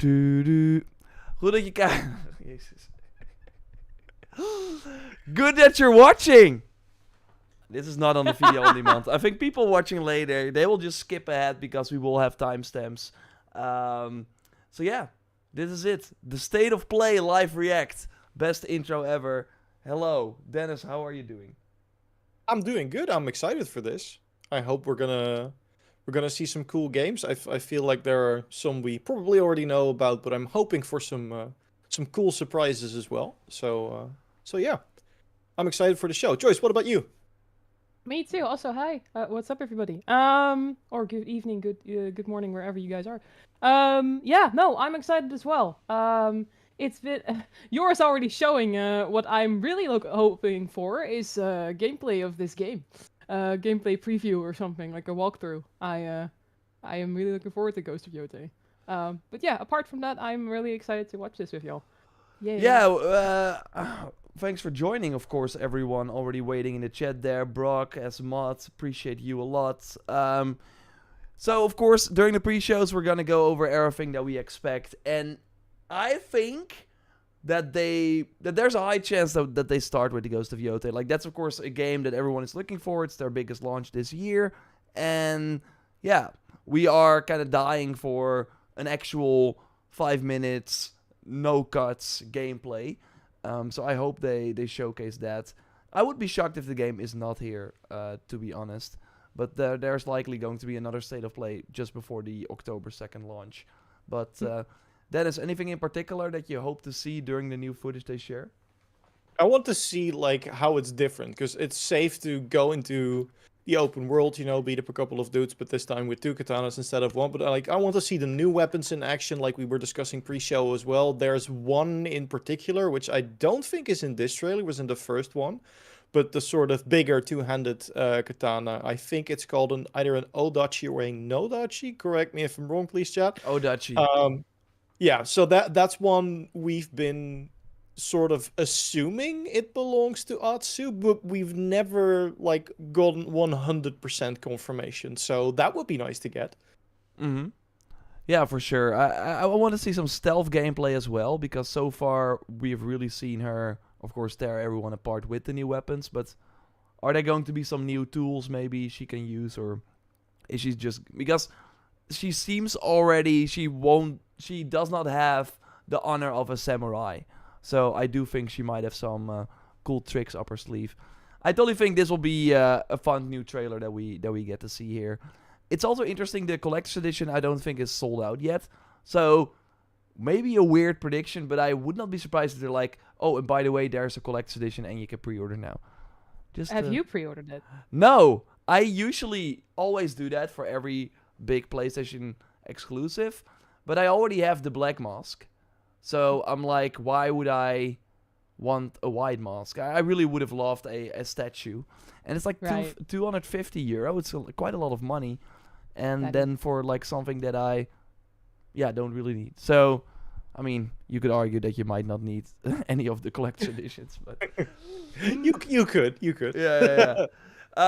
Goed dat je kijkt. Jezus. Good that you're watching. This is not on the video on demand. I think people watching later, they will just skip ahead because we will have timestamps. So yeah, this is it. The State of Play live react. Best intro ever. Hello, Dennis, how are you doing? I'm doing good. I'm excited for this. I hope we're gonna see some cool games. I feel like there are some we probably already know about, but I'm hoping for some cool surprises as well. So yeah, I'm excited for the show. Joyce, what about you? Me too. Also, hi. What's up, everybody? Or good evening, good morning, wherever you guys are. Yeah, no, I'm excited as well. It's been yours already showing. What I'm really hoping for is gameplay of this game, gameplay preview or something like a walkthrough. I am really looking forward to Ghost of Yotei. But yeah, apart from that, I'm really excited to watch this with y'all. Yay. Yeah, thanks for joining, of course, everyone already waiting in the chat there. Brock, as mod, appreciate you a lot. So, of course, during the pre-shows, we're gonna go over everything that we expect. And I think that there's a high chance that they start with the Ghost of Yotei. Like, that's, of course, a game that everyone is looking for. It's their biggest launch this year. And, yeah, we are kind of dying for an actual 5 minutes, no cuts gameplay. So I hope they showcase that. I would be shocked if the game is not here, to be honest. But there's likely going to be another State of Play just before the October 2nd launch. But Dennis, anything in particular that you hope to see during the new footage they share? I want to see like how it's different, because it's safe to go into the open world, you know, beat up a couple of dudes, but this time with 2 katanas instead of 1. But like, I want to see the new weapons in action, like we were discussing pre-show as well. There's one in particular, which I don't think is in this trailer, was in the first one, but the sort of bigger two-handed katana. I think it's called either an odachi or a nodachi. Correct me if I'm wrong, please, chat. Odachi. Yeah, so that's one we've been sort of assuming it belongs to Atsu, but we've never like gotten 100% confirmation. So that would be nice to get. Mm-hmm. Yeah, for sure. I want to see some stealth gameplay as well, because so far we've really seen her, of course, tear everyone apart with the new weapons. But are there going to be some new tools maybe she can use, or is she just, because she seems already she does not have the honor of a samurai. So I do think she might have some cool tricks up her sleeve. I totally think this will be a fun new trailer that we get to see here. It's also interesting, the collector's edition I don't think is sold out yet. So maybe a weird prediction, but I would not be surprised if they're like, oh, and by the way, there's a collector's edition and you can pre-order now. Just Have you pre-ordered it? No, I usually always do that for every big PlayStation exclusive, but I already have the black mask. So I'm like, why would I want a white mask? I really would have loved a statue. And it's like Right. €250. It's quite a lot of money. And That then for like something that I don't really need. So, I mean, you could argue that you might not need any of the collector's editions. But You could. yeah.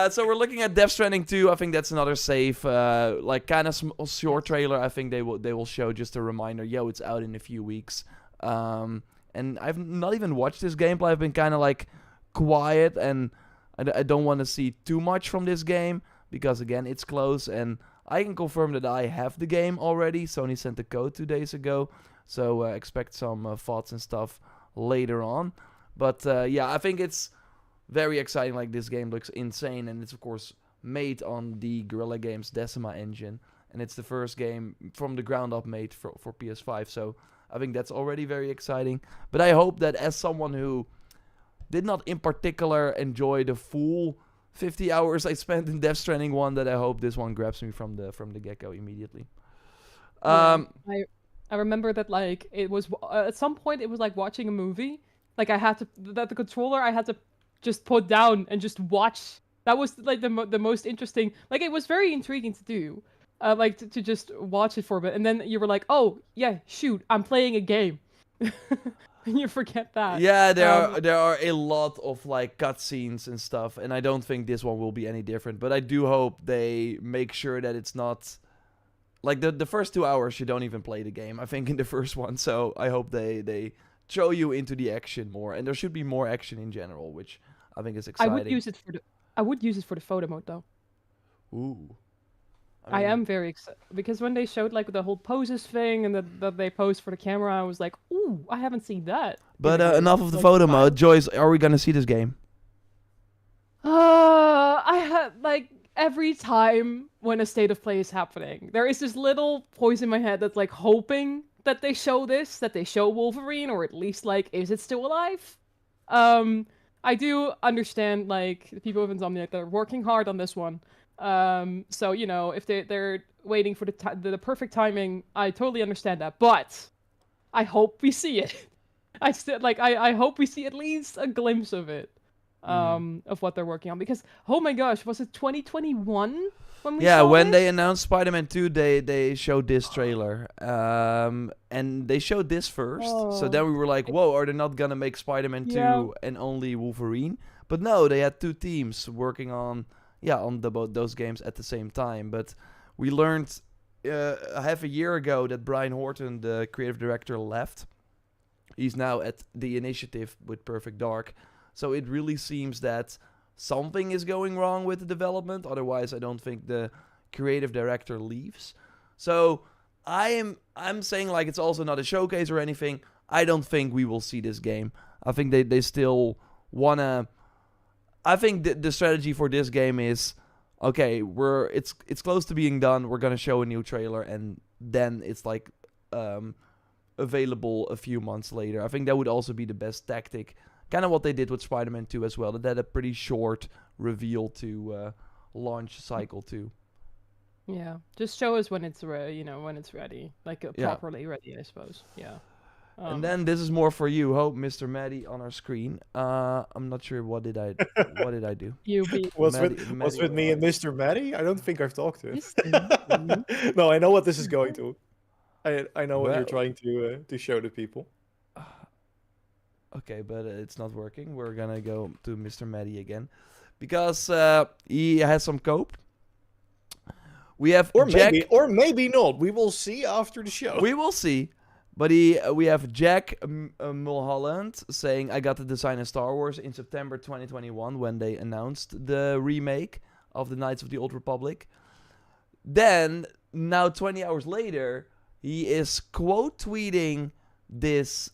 So we're looking at Death Stranding 2. I think that's another safe, like kind of short trailer. I think they will show just a reminder. Yo, it's out in a few weeks. And I've not even watched this gameplay. I've been kind of like quiet, and I don't want to see too much from this game because again, it's close, and I can confirm that I have the game already. Sony sent the code 2 days ago, so expect some thoughts and stuff later on. But yeah, I think it's very exciting. Like, this game looks insane, and it's of course made on the Guerrilla Games Decima engine, and it's the first game from the ground up made for PS5. So I think that's already very exciting. But I hope that, as someone who did not in particular enjoy the full 50 hours I spent in Death Stranding 1, that I hope this one grabs me from the get-go immediately. I remember that, like, it was at some point it was like watching a movie. Like, the controller I had to just put down and just watch. That was like the most interesting. Like, it was very intriguing to do, like to just watch it for a bit, and then you were like, oh yeah, shoot, I'm playing a game. And you forget that. Yeah, there are a lot of like cutscenes and stuff, and I don't think this one will be any different. But I do hope they make sure that it's not like the first 2 hours you don't even play the game. I think in the first one. So I hope they throw you into the action more, and there should be more action in general, which I think is I exciting. would use it for the photo mode though. Ooh. I mean, am very excited because when they showed like the whole poses thing and that they posed for the camera, I was like, ooh, I haven't seen that. But in a enough of the long photo time. mode. Joyce, are we gonna see this game? I had like every time when a state of play is happening, there is this little voice in my head that's like hoping that they show this, that they show Wolverine, or at least like, is it still alive? I do understand like the people of Insomniac that are working hard on this one. So you know, if they're waiting for the perfect timing, I totally understand that. But I hope we see it. I still like I hope we see at least a glimpse of it. Of what they're working on, because oh my gosh, was it 2021 when we saw when this? they announced Spider-Man 2, they showed this trailer, and they showed this first. So then we were like, whoa, are they not gonna make Spider-Man 2 Yeah. and only Wolverine? But no, they had 2 teams working on both those games at the same time. But we learned half a year ago that Brian Horton, the creative director, left. He's now at the initiative with Perfect Dark. So it really seems that something is going wrong with the development. Otherwise, I don't think the creative director leaves. So I'm saying like it's also not a showcase or anything. I don't think we will see this game. I think they still wanna. I think the strategy for this game is okay. It's close to being done. We're gonna show a new trailer, and then it's like available a few months later. I think that would also be the best tactic. Kind of what they did with Spider-Man 2 as well. That had a pretty short reveal to launch cycle 2. Yeah, just show us when it's when it's ready, like properly ready, I suppose. Yeah. And then this is more for you, Hope, Mr. Maddie on our screen. I'm not sure what did I do. You be What's Maddie, with me and Mr. Maddie? I don't think I've talked to him. Mr. No, I know what this is going to. I know what Well- you're trying to show the people. Okay, but it's not working. We're gonna go to Mr. Maddie again, because he has some cope. We have Jack. Maybe not. We will see after the show. We will see. But we have Jack Mulholland saying, I got the design in Star Wars in September 2021 when they announced the remake of the Knights of the Old Republic. Then, now 20 hours later, he is quote tweeting this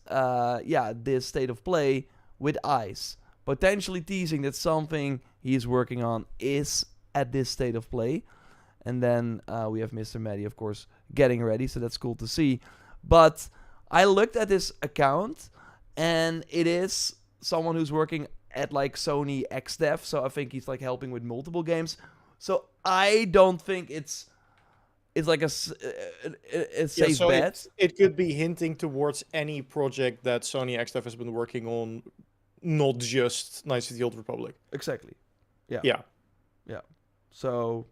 state of play with eyes, potentially teasing that something he's working on is at this state of play. And then we have Mr. Maddie, of course, getting ready, so that's cool to see. But I looked at this account, and it is someone who's working at like Sony XDev, so I think he's like helping with multiple games. So I don't think it's like a safe bet. It could be hinting towards any project that Sony XDev has been working on, not just Knights of the Old Republic. Exactly. Yeah. Yeah. So.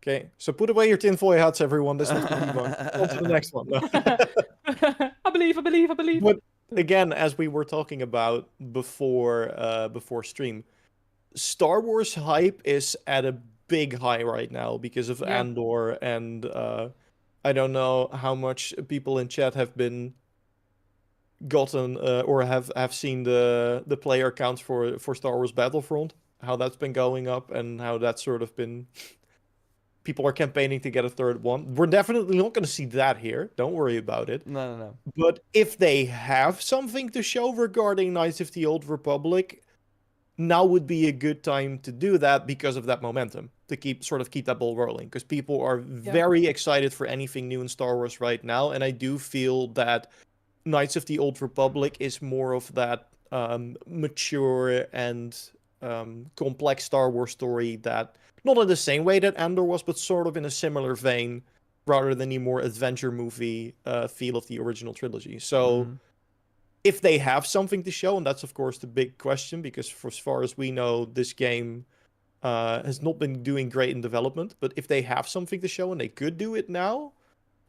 Okay, so put away your tinfoil hats, everyone. This is the one. On to the next one. No. I believe. But again, as we were talking about before stream, Star Wars hype is at a big high right now because of Andor, and I don't know how much people in chat have been gotten or have seen the player counts for Star Wars Battlefront, how that's been going up, and how that's sort of been. People are campaigning to get a third one. We're definitely not going to see that here. Don't worry about it. No. But if they have something to show regarding Knights of the Old Republic, now would be a good time to do that because of that momentum, to keep that ball rolling. Because people are very excited for anything new in Star Wars right now. And I do feel that Knights of the Old Republic is more of that mature and complex Star Wars story that... Not in the same way that Andor was, but sort of in a similar vein, rather than the more adventure movie feel of the original trilogy. So, if they have something to show, and that's of course the big question, because for as far as we know, this game has not been doing great in development. But if they have something to show and they could do it now,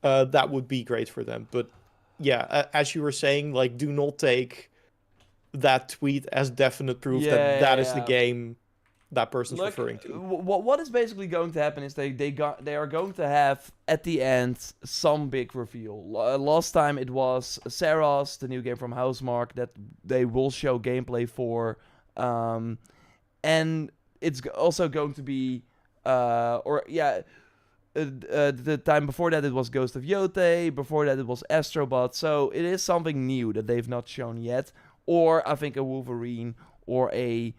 that would be great for them. But yeah, as you were saying, like, do not take that tweet as definite proof that is the game that person's Look, referring to. what is basically going to happen is they are going to have at the end some big reveal. Last time it was Saros, the new game from Housemarque, that they will show gameplay for, and it's also going to be the time before that it was Ghost of Yotei, before that it was Astrobot, so it is something new that they've not shown yet, or I think a Wolverine or a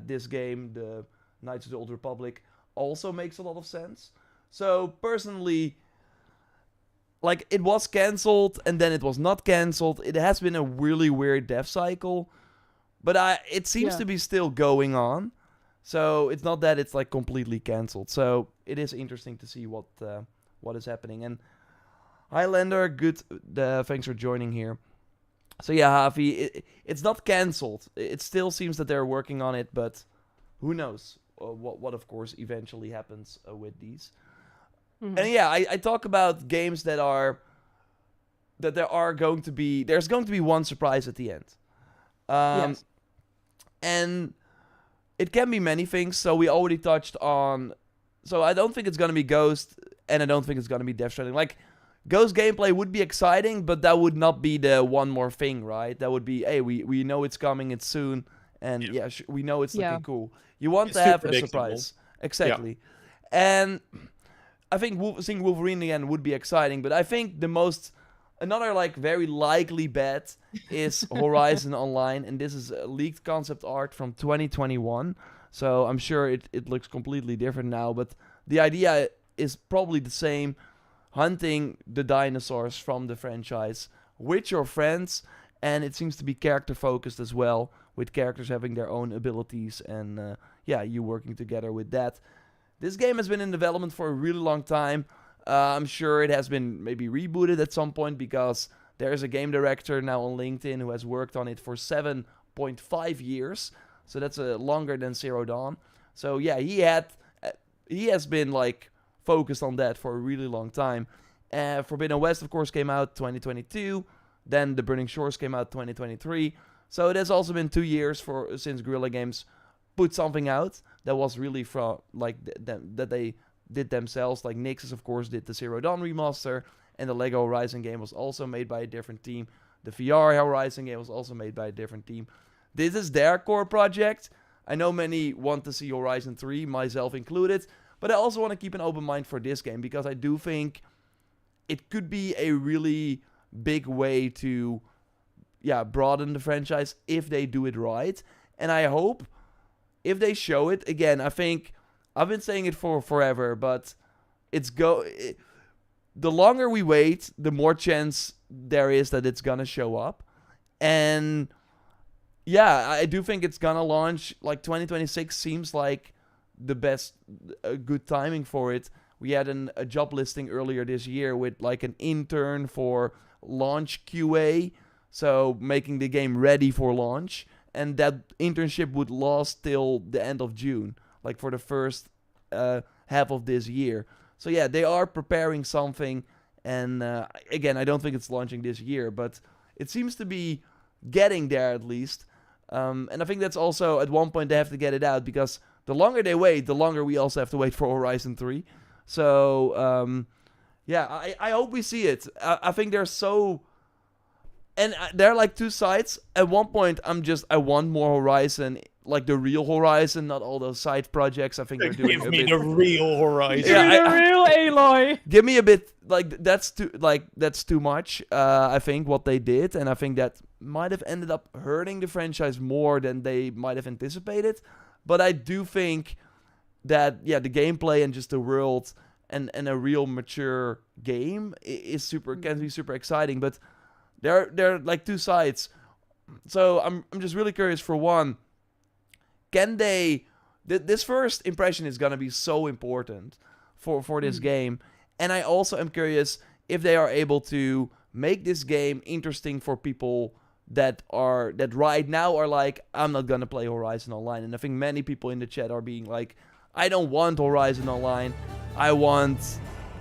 this game, the Knights of the Old Republic, also makes a lot of sense. So personally, like, it was cancelled and then it was not cancelled. It has been a really weird dev cycle, but it seems to be still going on. So it's not that it's like completely cancelled. So it is interesting to see what is happening. And Highlander, good. Thanks for joining here. So yeah, Javi, it's not cancelled. It still seems that they're working on it, but who knows what of course eventually happens with these. Mhm. And yeah, I talk about games there's going to be one surprise at the end. Yes. And it can be many things. So we already touched on. So I don't think it's gonna be Ghost, and I don't think it's gonna be Death Stranding. Like, Ghost gameplay would be exciting, but that would not be the one more thing, right? That would be, hey, we know it's coming, it's soon, and we know it's looking cool. You want It's to too have a predictable. surprise, exactly. And I think seeing Wolverine again would be exciting, but I think another like very likely bet is Horizon Online, and this is leaked concept art from 2021. So I'm sure it looks completely different now, but the idea is probably the same. Hunting the dinosaurs from the franchise with your friends, and it seems to be character focused as well, with characters having their own abilities and you working together with that. This game has been in development for a really long time. I'm sure it has been maybe rebooted at some point, because there's a game director now on LinkedIn who has worked on it for 7.5 years. So that's longer than Zero Dawn. So yeah, he has been like focused on that for a really long time. Forbidden West, of course, came out 2022. Then The Burning Shores came out 2023. So it has also been 2 years since Guerrilla Games put something out that was really from like that they did themselves. Like Nixxes, of course, did the Zero Dawn remaster, and the Lego Horizon game was also made by a different team. The VR Horizon game was also made by a different team. This is their core project. I know many want to see Horizon 3, myself included, but I also want to keep an open mind for this game, because I do think it could be a really big way to broaden the franchise if they do it right. And I hope if they show it, again, I think I've been saying it for forever, but the longer we wait, the more chance there is that it's gonna show up. And yeah, I do think it's gonna launch, like 2026 seems like the best, good timing for it. We had a job listing earlier this year with like an intern for launch QA, so making the game ready for launch, and that internship would last till the end of June, like for the first half of this year. So yeah, they are preparing something, and again, I don't think it's launching this year, but it seems to be getting there at least. And I think that's also, at one point they have to get it out, because the longer they wait, the longer we also have to wait for Horizon 3. So, I hope we see it. I think they're so... And there are like two sides. At one point, I want more Horizon, like the real Horizon, not all those side projects. I think they're doing Give me the real Horizon. Yeah, the real Aloy. Give me a bit, that's too much, I think, what they did. And I think that might have ended up hurting the franchise more than they might have anticipated. But I do think that, the gameplay and just the world and a real mature game can be super exciting. But there are like two sides. So I'm just really curious, for one, can they... This first impression is going to be so important for this game. And I also am curious if they are able to make this game interesting for people that right now are like, I'm not going to play Horizon Online. And I think many people in the chat are being like, I don't want Horizon Online. I want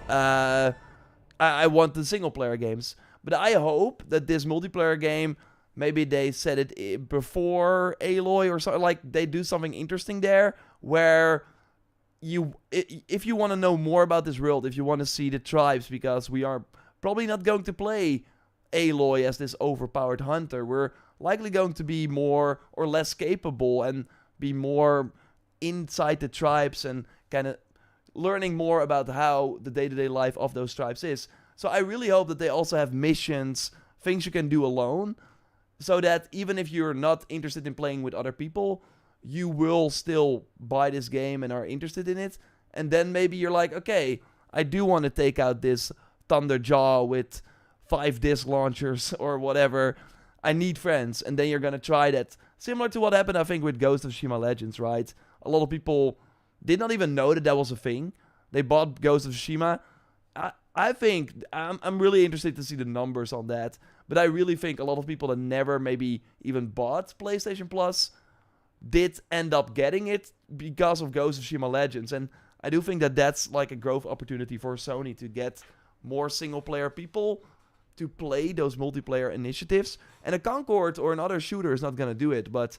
I want the single player games. But I hope that this multiplayer game maybe they set it before Aloy or something. Like they do something interesting there where if you want to know more about this world, if you want to see the tribes, because we are probably not going to play Aloy as this overpowered hunter. We're likely going to be more or less capable and be more inside the tribes and kind of learning more about how the day-to-day life of those tribes is. So I really hope that they also have missions, things you can do alone, so that even if you're not interested in playing with other people, you will still buy this game and are interested in it. And then maybe you're like, okay, I do want to take out this Thunderjaw with 5 disc launchers or whatever. I need friends. And then you're going to try that. Similar to what happened, I think, with Ghost of Tsushima Legends, right? A lot of people did not even know that that was a thing. They bought Ghost of Tsushima. I think I'm really interested to see the numbers on that. But I really think a lot of people that never maybe even bought PlayStation Plus did end up getting it because of Ghost of Tsushima Legends. And I do think that that's like a growth opportunity for Sony to get more single-player people to play those multiplayer initiatives. And a Concord or another shooter is not going to do it, but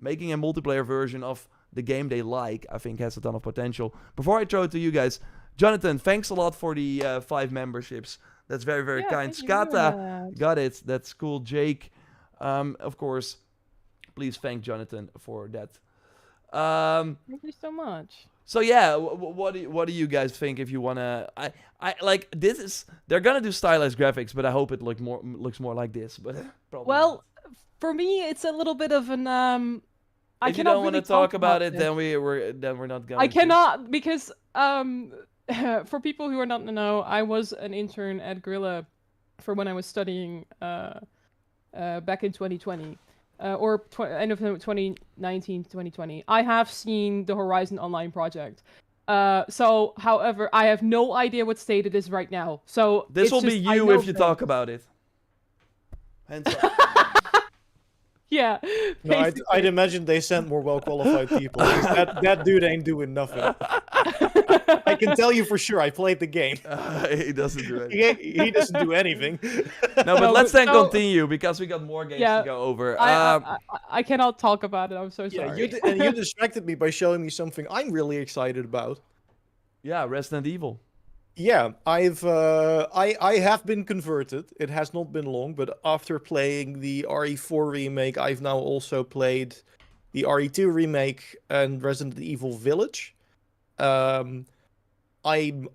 making a multiplayer version of the game they like, I think has a ton of potential. Before I throw it to you guys, Jonathan, thanks a lot for the 5 memberships. That's very, very kind. Skata got it. That's cool. Jake, of course, please thank Jonathan for that. Thank you so much. So yeah, what do you guys think? If you wanna, I like this is they're gonna do stylized graphics, but I hope it looks more like this. But probably Well, for me, it's a little bit of an if you don't want to talk about it, then we're not going. I cannot because for people who are not to know, I was an intern at Gorilla for when I was studying back in 2020. Or end of 2019, 2020. I have seen the Horizon Online project. So, however, I have no idea what state it is right now. So this will be you if you talk about it. Hands up. Yeah. No, I'd imagine they sent more well-qualified people. That dude ain't doing nothing. I can tell you for sure. I played the game. He doesn't do anything. He doesn't do anything. No, but let's then continue because we got more games to go over. I cannot talk about it. I'm so sorry. Yeah, you distracted me by showing me something I'm really excited about. Yeah, Resident Evil. Yeah, I have been converted. It has not been long, but after playing the RE4 remake, I've now also played the RE2 remake and Resident Evil Village. I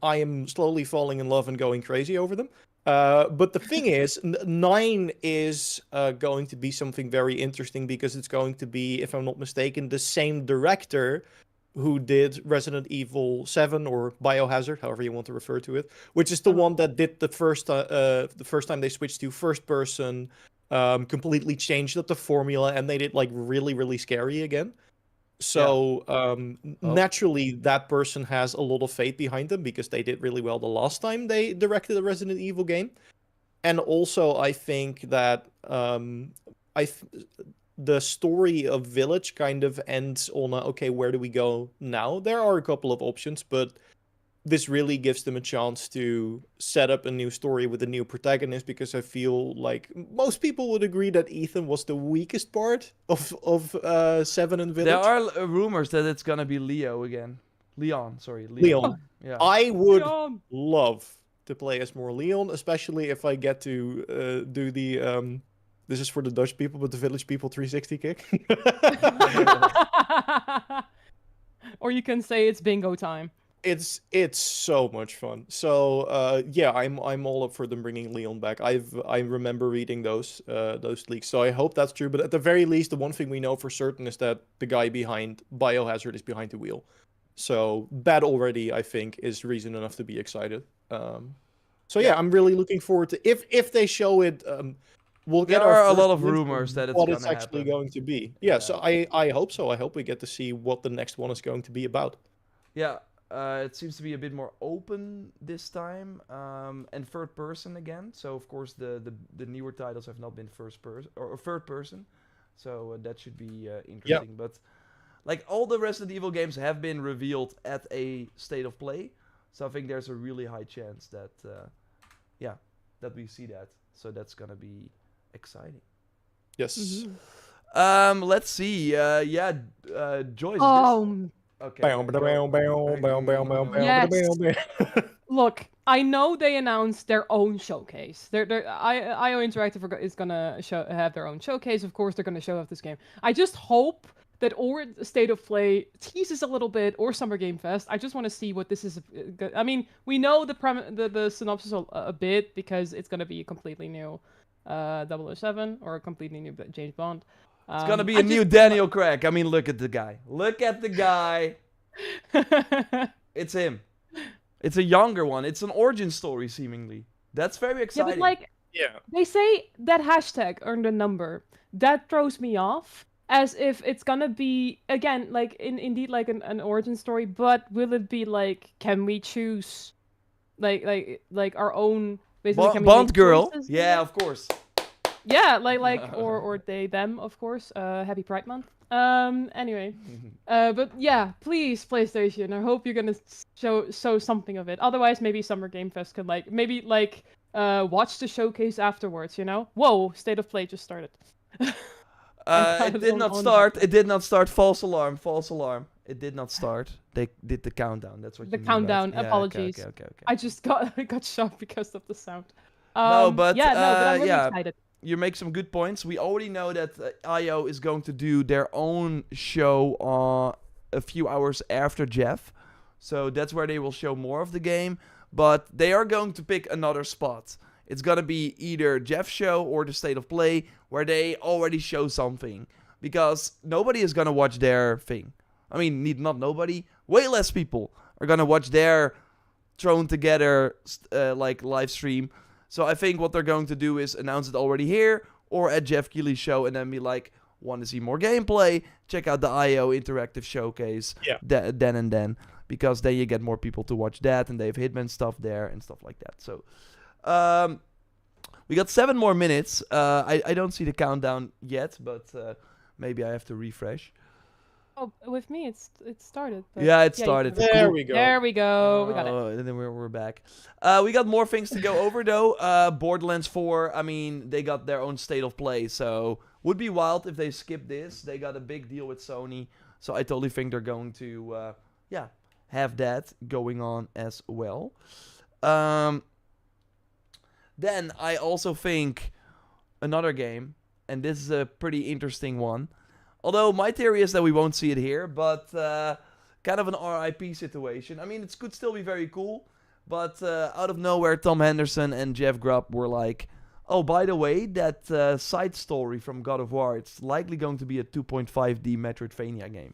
am slowly falling in love and going crazy over them. But the thing is, 9 is going to be something very interesting because it's going to be, if I'm not mistaken, the same director who did Resident Evil 7 or Biohazard, however you want to refer to it, which is the one that did the first time they switched to first person, completely changed up the formula and made it like really, really scary again. So naturally, that person has a lot of faith behind them because they did really well the last time they directed a Resident Evil game. And also, I think that the story of Village kind of ends on okay, where do we go now? There are a couple of options, but this really gives them a chance to set up a new story with a new protagonist, because I feel like most people would agree that Ethan was the weakest part of 7 and Village. There are rumors that it's gonna be Leon. Leon. Yeah. I would love to play as more Leon, especially if I get to do the this is for the Dutch people, but the Village people 360 kick. Or you can say it's bingo time. It's so much fun. So yeah, I'm all up for them bringing Leon back. I remember reading those leaks, so I hope that's true. But at the very least, the one thing we know for certain is that the guy behind Biohazard is behind the wheel. So that already, I think, is reason enough to be excited. So yeah, I'm really looking forward to if they show it. We'll get there are a lot of rumors that what it's actually going to be. Yeah, so I hope so. I hope we get to see what the next one is going to be about. Yeah. It seems to be a bit more open this time, and third person again. So of course the newer titles have not been first person or third person, so that should be interesting. Yeah. But like all the Resident Evil games have been revealed at a state of play, so I think there's a really high chance that that we see that. So that's gonna be exciting. Yes. Let's see. Joyce. Oh, Okay. Bam, bam, bam, bam, bam, bam, bam, Yes. bam, bam. look, I know they announced their own showcase. IO Interactive is gonna have their own showcase. Of course, they're gonna show off this game. I just hope that or State of Play teases a little bit, or Summer Game Fest. I just want to see what this is. I mean, we know the synopsis a bit, because it's gonna be a completely new 007 or a completely new James Bond. It's gonna be a new Daniel Craig. I mean, look at the guy. Look at the guy. It's him. It's a younger one. It's an origin story, seemingly. That's very Yeah, exciting. but like, Yeah. they say that hashtag or the number. That throws me off. As if it's gonna be, again, like indeed like an origin story, but will it be like, can we choose like our own, basically, can we Bond make girl. choices? Yeah, of course. Yeah, or they them, of course. Happy Pride Month. Anyway. But yeah, please, PlayStation, I hope you're gonna show something of it. Otherwise, maybe Summer Game Fest could watch the showcase afterwards, you know? Whoa, State of Play just started. It did not start. It did not start. False alarm. False alarm. It did not start. They did the countdown. That's what The you mean, right? countdown, Yeah, okay, apologies. Okay. I just got shocked because of the sound. No, but but I'm really excited. You make some good points. We already know that IO is going to do their own show a few hours after Jeff. So that's where they will show more of the game. But they are going to pick another spot. It's going to be either Jeff's show or the State of Play, where they already show something. Because nobody is going to watch their thing. I mean, not nobody. Way less people are going to watch their thrown together live stream. So I think what they're going to do is announce it already here or at Jeff Keighley's show, and then be like, want to see more gameplay? Check out the IO Interactive Showcase. Yeah. Then and then. Because then you get more people to watch that, and they have Hitman stuff there and stuff like that. So we got 7 more minutes. I don't see the countdown yet, but maybe I have to refresh. Oh, with me, it started. But Yeah, it you started. can- There we go. There we go. We got it. And then we're back. We got more things to go over, though. Borderlands 4, I mean, they got their own State of Play, so would be wild if they skip this. They got a big deal with Sony, so I totally think they're going to, have that going on as well. Then I also think another game, and this is a pretty interesting one. Although my theory is that we won't see it here, but kind of an RIP situation. I mean, it could still be very cool, but out of nowhere, Tom Henderson and Jeff Grubb were like, oh, by the way, that side story from God of War, it's likely going to be a 2.5D Metroidvania game.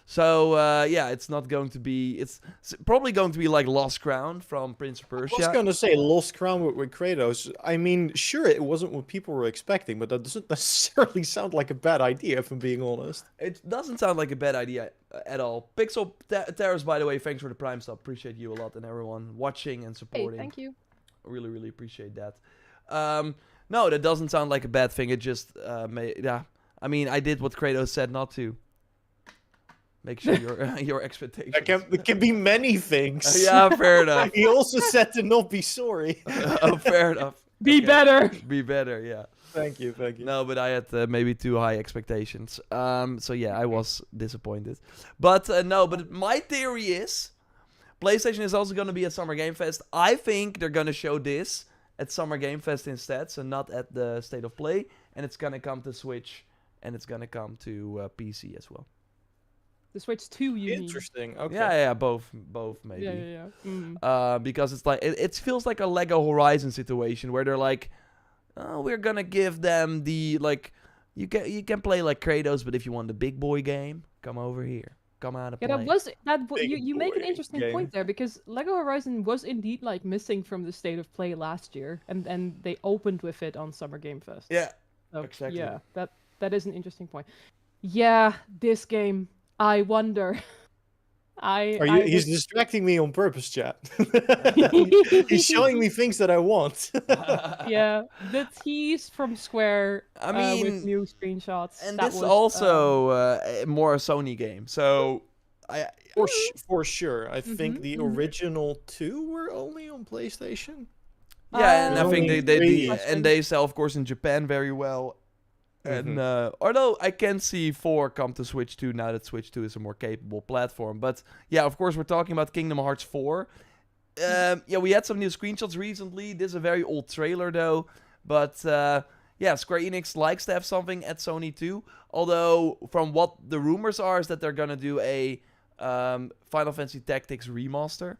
So, it's not going to be... It's probably going to be like Lost Crown from Prince of Persia. I was going to say Lost Crown with Kratos. I mean, sure, it wasn't what people were expecting, but that doesn't necessarily sound like a bad idea, if I'm being honest. It doesn't sound like a bad idea at all. Pixel Terrace, by the way, thanks for the Prime sub. Appreciate you a lot, and everyone watching and supporting. Hey, thank you. Really, really appreciate that. No, that doesn't sound like a bad thing. It just, I mean, I did what Kratos said not to. Make sure your expectations. It can be many things. Yeah, fair enough. He also said to not be sorry. Fair enough. Be better. Be better, yeah. Thank you. No, but I had maybe too high expectations. So yeah, I was disappointed. But but my theory is PlayStation is also going to be at Summer Game Fest. I think they're going to show this at Summer Game Fest instead, so not at the State of Play. And it's going to come to Switch, and it's going to come to PC as well. The Switch 2, you mean? Interesting. Okay. Yeah, both maybe. Yeah. Because it's like it feels like a Lego Horizon situation where they're like, oh, we're gonna give them the you can play like Kratos, but if you want the big boy game, come over here, come out and play. You make an boy interesting game. point there, because Lego Horizon was indeed like missing from the State of Play last year, and they opened with it on Summer Game Fest. Yeah, So, exactly. Yeah, that is an interesting point. Yeah, this game. I wonder. He's distracting me on purpose, chat. He's showing me things that I want. Yeah, the tease from Square. I mean, with new screenshots. and that this is was, also more a Sony game, so For sure. I think the mhm. original 2 were only on PlayStation. yeah, and I Uh, think Only they three. and they sell, of course, in Japan very well. And although I can see 4 come to Switch 2 now that Switch 2 is a more capable platform. But yeah, of course, we're talking about Kingdom Hearts 4. Yeah, we had some new screenshots recently. This is a very old trailer, though. But yeah, Square Enix likes to have something at Sony too. Although, from what the rumors are, is that they're gonna do a Final Fantasy Tactics remaster.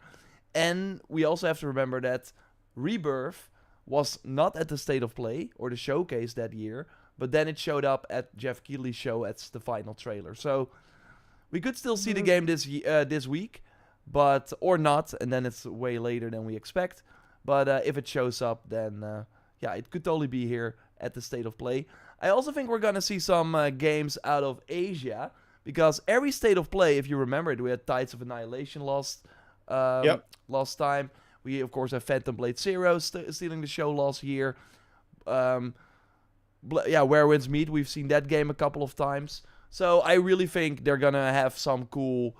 And we also have to remember that Rebirth was not at the State of Play or the showcase that year, but then it showed up at Jeff Keighley's show as the final trailer. So we could still see the game this week, but or not, and then it's way later than we expect. But if it shows up, then yeah, it could totally be here at the State of Play. I also think we're gonna see some games out of Asia, because every State of Play, if you remember it, we had Tides of Annihilation last time. We, of course, have Phantom Blade Zero stealing the show last year. Yeah, Where Winds Meet, we've seen that game a couple of times. So I really think they're going to have some cool,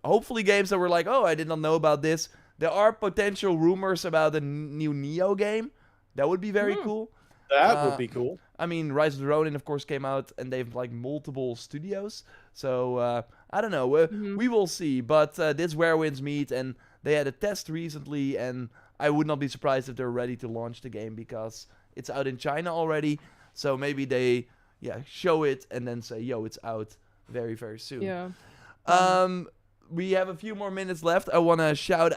hopefully games that were like, oh, I did not know about this. There are potential rumors about a new Neo game. That would be very cool. That would be cool. I mean, Rise of the Ronin, of course, came out, and they've like multiple studios. So I don't know. We will see. But this Where Winds Meet, and they had a test recently, and I would not be surprised if they're ready to launch the game because it's out in China already. So maybe they, show it and then say, yo, it's out very, very soon. Yeah. We have a few more minutes left. I want to shout.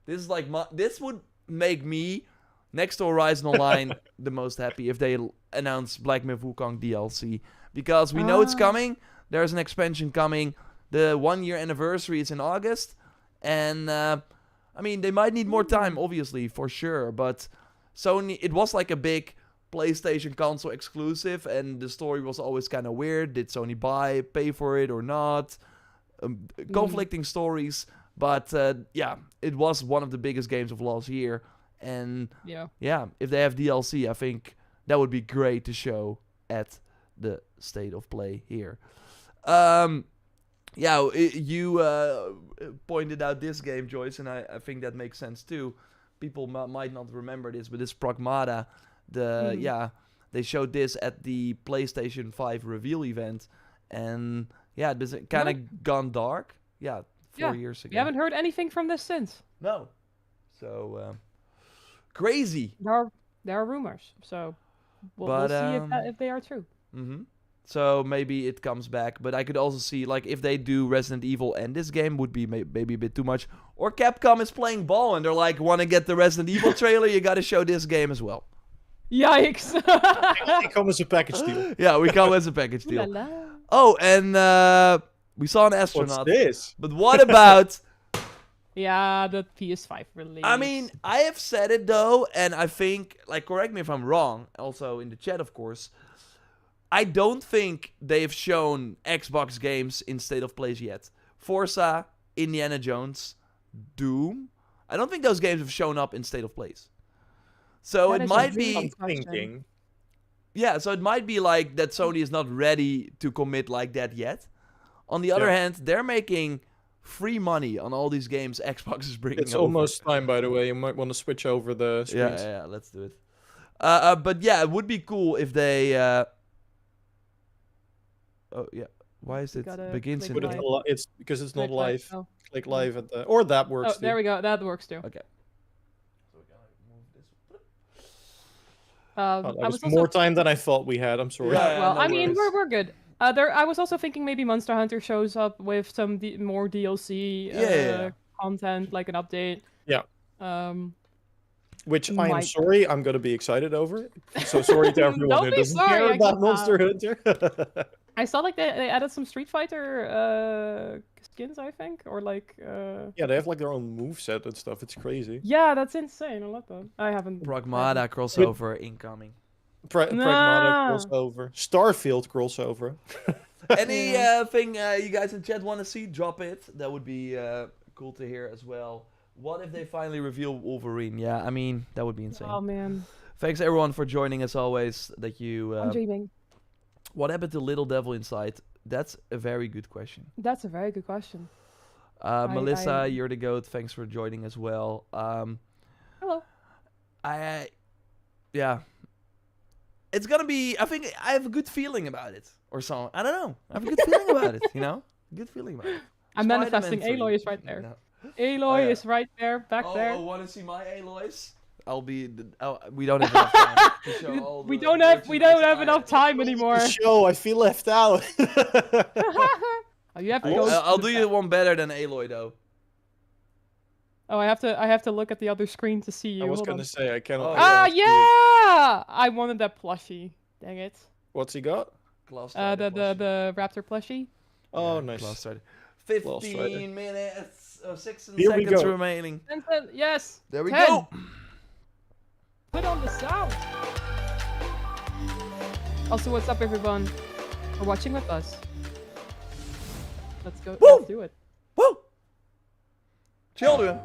This is like this would make me, next to Horizon Online, the most happy if they announce Black Myth Wukong DLC, because we know it's coming. There's an expansion coming. The 1-year anniversary is in August, and I mean, they might need more time, obviously, for sure. But Sony, it was like a big PlayStation console exclusive, and the story was always kind of weird. Did Sony pay for it or not? Conflicting stories, but yeah, it was one of the biggest games of last year. And yeah, if they have DLC, I think that would be great to show at the State of Play here. Yeah, you pointed out this game, Joyce, and I think that makes sense too. People might not remember this, but it's Pragmata. They showed this at the PlayStation 5 reveal event, and yeah, this kind of gone dark. Yeah, 4 years ago. You haven't heard anything from this since. No. So crazy. There are rumors, so we'll see if they are true. So maybe it comes back, but I could also see, like, if they do Resident Evil and this game would be maybe a bit too much. Or Capcom is playing ball and they're like, want to get the Resident Evil trailer, you got to show this game as well. Yikes! They come as a package deal. Yeah, we come as a package deal. La la. Oh, and we saw an astronaut. What's this? But what about... Yeah, the PS5 release. I mean, I have said it though, and I think, like, correct me if I'm wrong, also in the chat, of course. I don't think they've shown Xbox games in State of Play yet. Forza, Indiana Jones, Doom. I don't think those games have shown up in State of Play. So That it is might a be... really- I'm thinking. Yeah, so it might be like that Sony is not ready to commit like that yet. On the other hand, they're making free money on all these games Xbox is bringing It's over. almost time, by the way. You might want to switch over the screens. Yeah, let's do it. But yeah, it would be cool if they... Oh, yeah. Why is it Gotta begins click in... But live. it's because it's not Click live. live. Oh. Click live at the... Or that works Oh, too. there we go. That works too. Okay. So we're gonna move this. That I was was more also, time than I thought we had. I'm sorry. Yeah. well, no I mean, worries. we're good. I was also thinking maybe Monster Hunter shows up with some more DLC Yeah. content, like an update. Yeah. Which I am Might. sorry, I'm gonna be excited over. So sorry to everyone Don't who be doesn't sorry, care I about get Monster Hunter. I saw like they added some Street Fighter skins, I think, or like. Yeah, they have like their own moveset and stuff. It's crazy. Yeah, that's insane. I love that. I haven't. Pragmata crossover incoming. Pragmata crossover. Starfield crossover. Any thing you guys in chat want to see, drop it. That would be cool to hear as well. What if they finally reveal Wolverine? Yeah, I mean, that would be insane. Oh man, Thanks everyone for joining as always. That you. I'm dreaming. What happened to Little Devil Inside? That's a very good question. That's a very good question. Melissa, you're the goat. Thanks for joining as well. Hello. Yeah. it's gonna be. I think I have a good feeling about it, or something. I don't know. I have a good feeling about it. You know, good feeling about it. I'm Spider-Man manifesting. 3. Aloy is right there. No. Aloy yeah. is right there, back there. Oh, want to see my Aloys? I'll be. We don't have enough time to show all We the don't have merchandise enough time anymore. Show, I feel left out. Oh, you have to go. I'll do you one better than Aloy though. Oh, I have to look at the other screen to see you. I was Hold gonna on. say I cannot. Oh, Ah, see you. yeah! I wanted that plushie. Dang it. What's he got? The Raptor plushie. Oh, Yeah, nice. Claw Strider. Claw 15 Strider. minutes, 6 Here we seconds go. remaining. Yes. There we 10. go. Put on the sound. Also, what's up, everyone? For watching with us. Let's go. Woo! Let's do it. Woo! Children.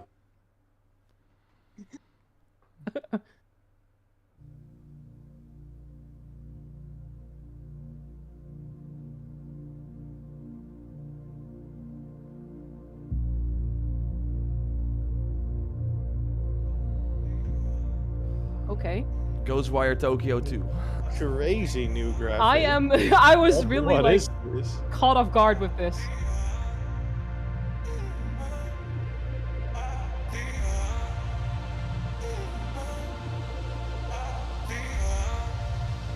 Okay. Ghostwire Tokyo 2. Crazy new graphic. I am. I was really What like is this? caught off guard with this.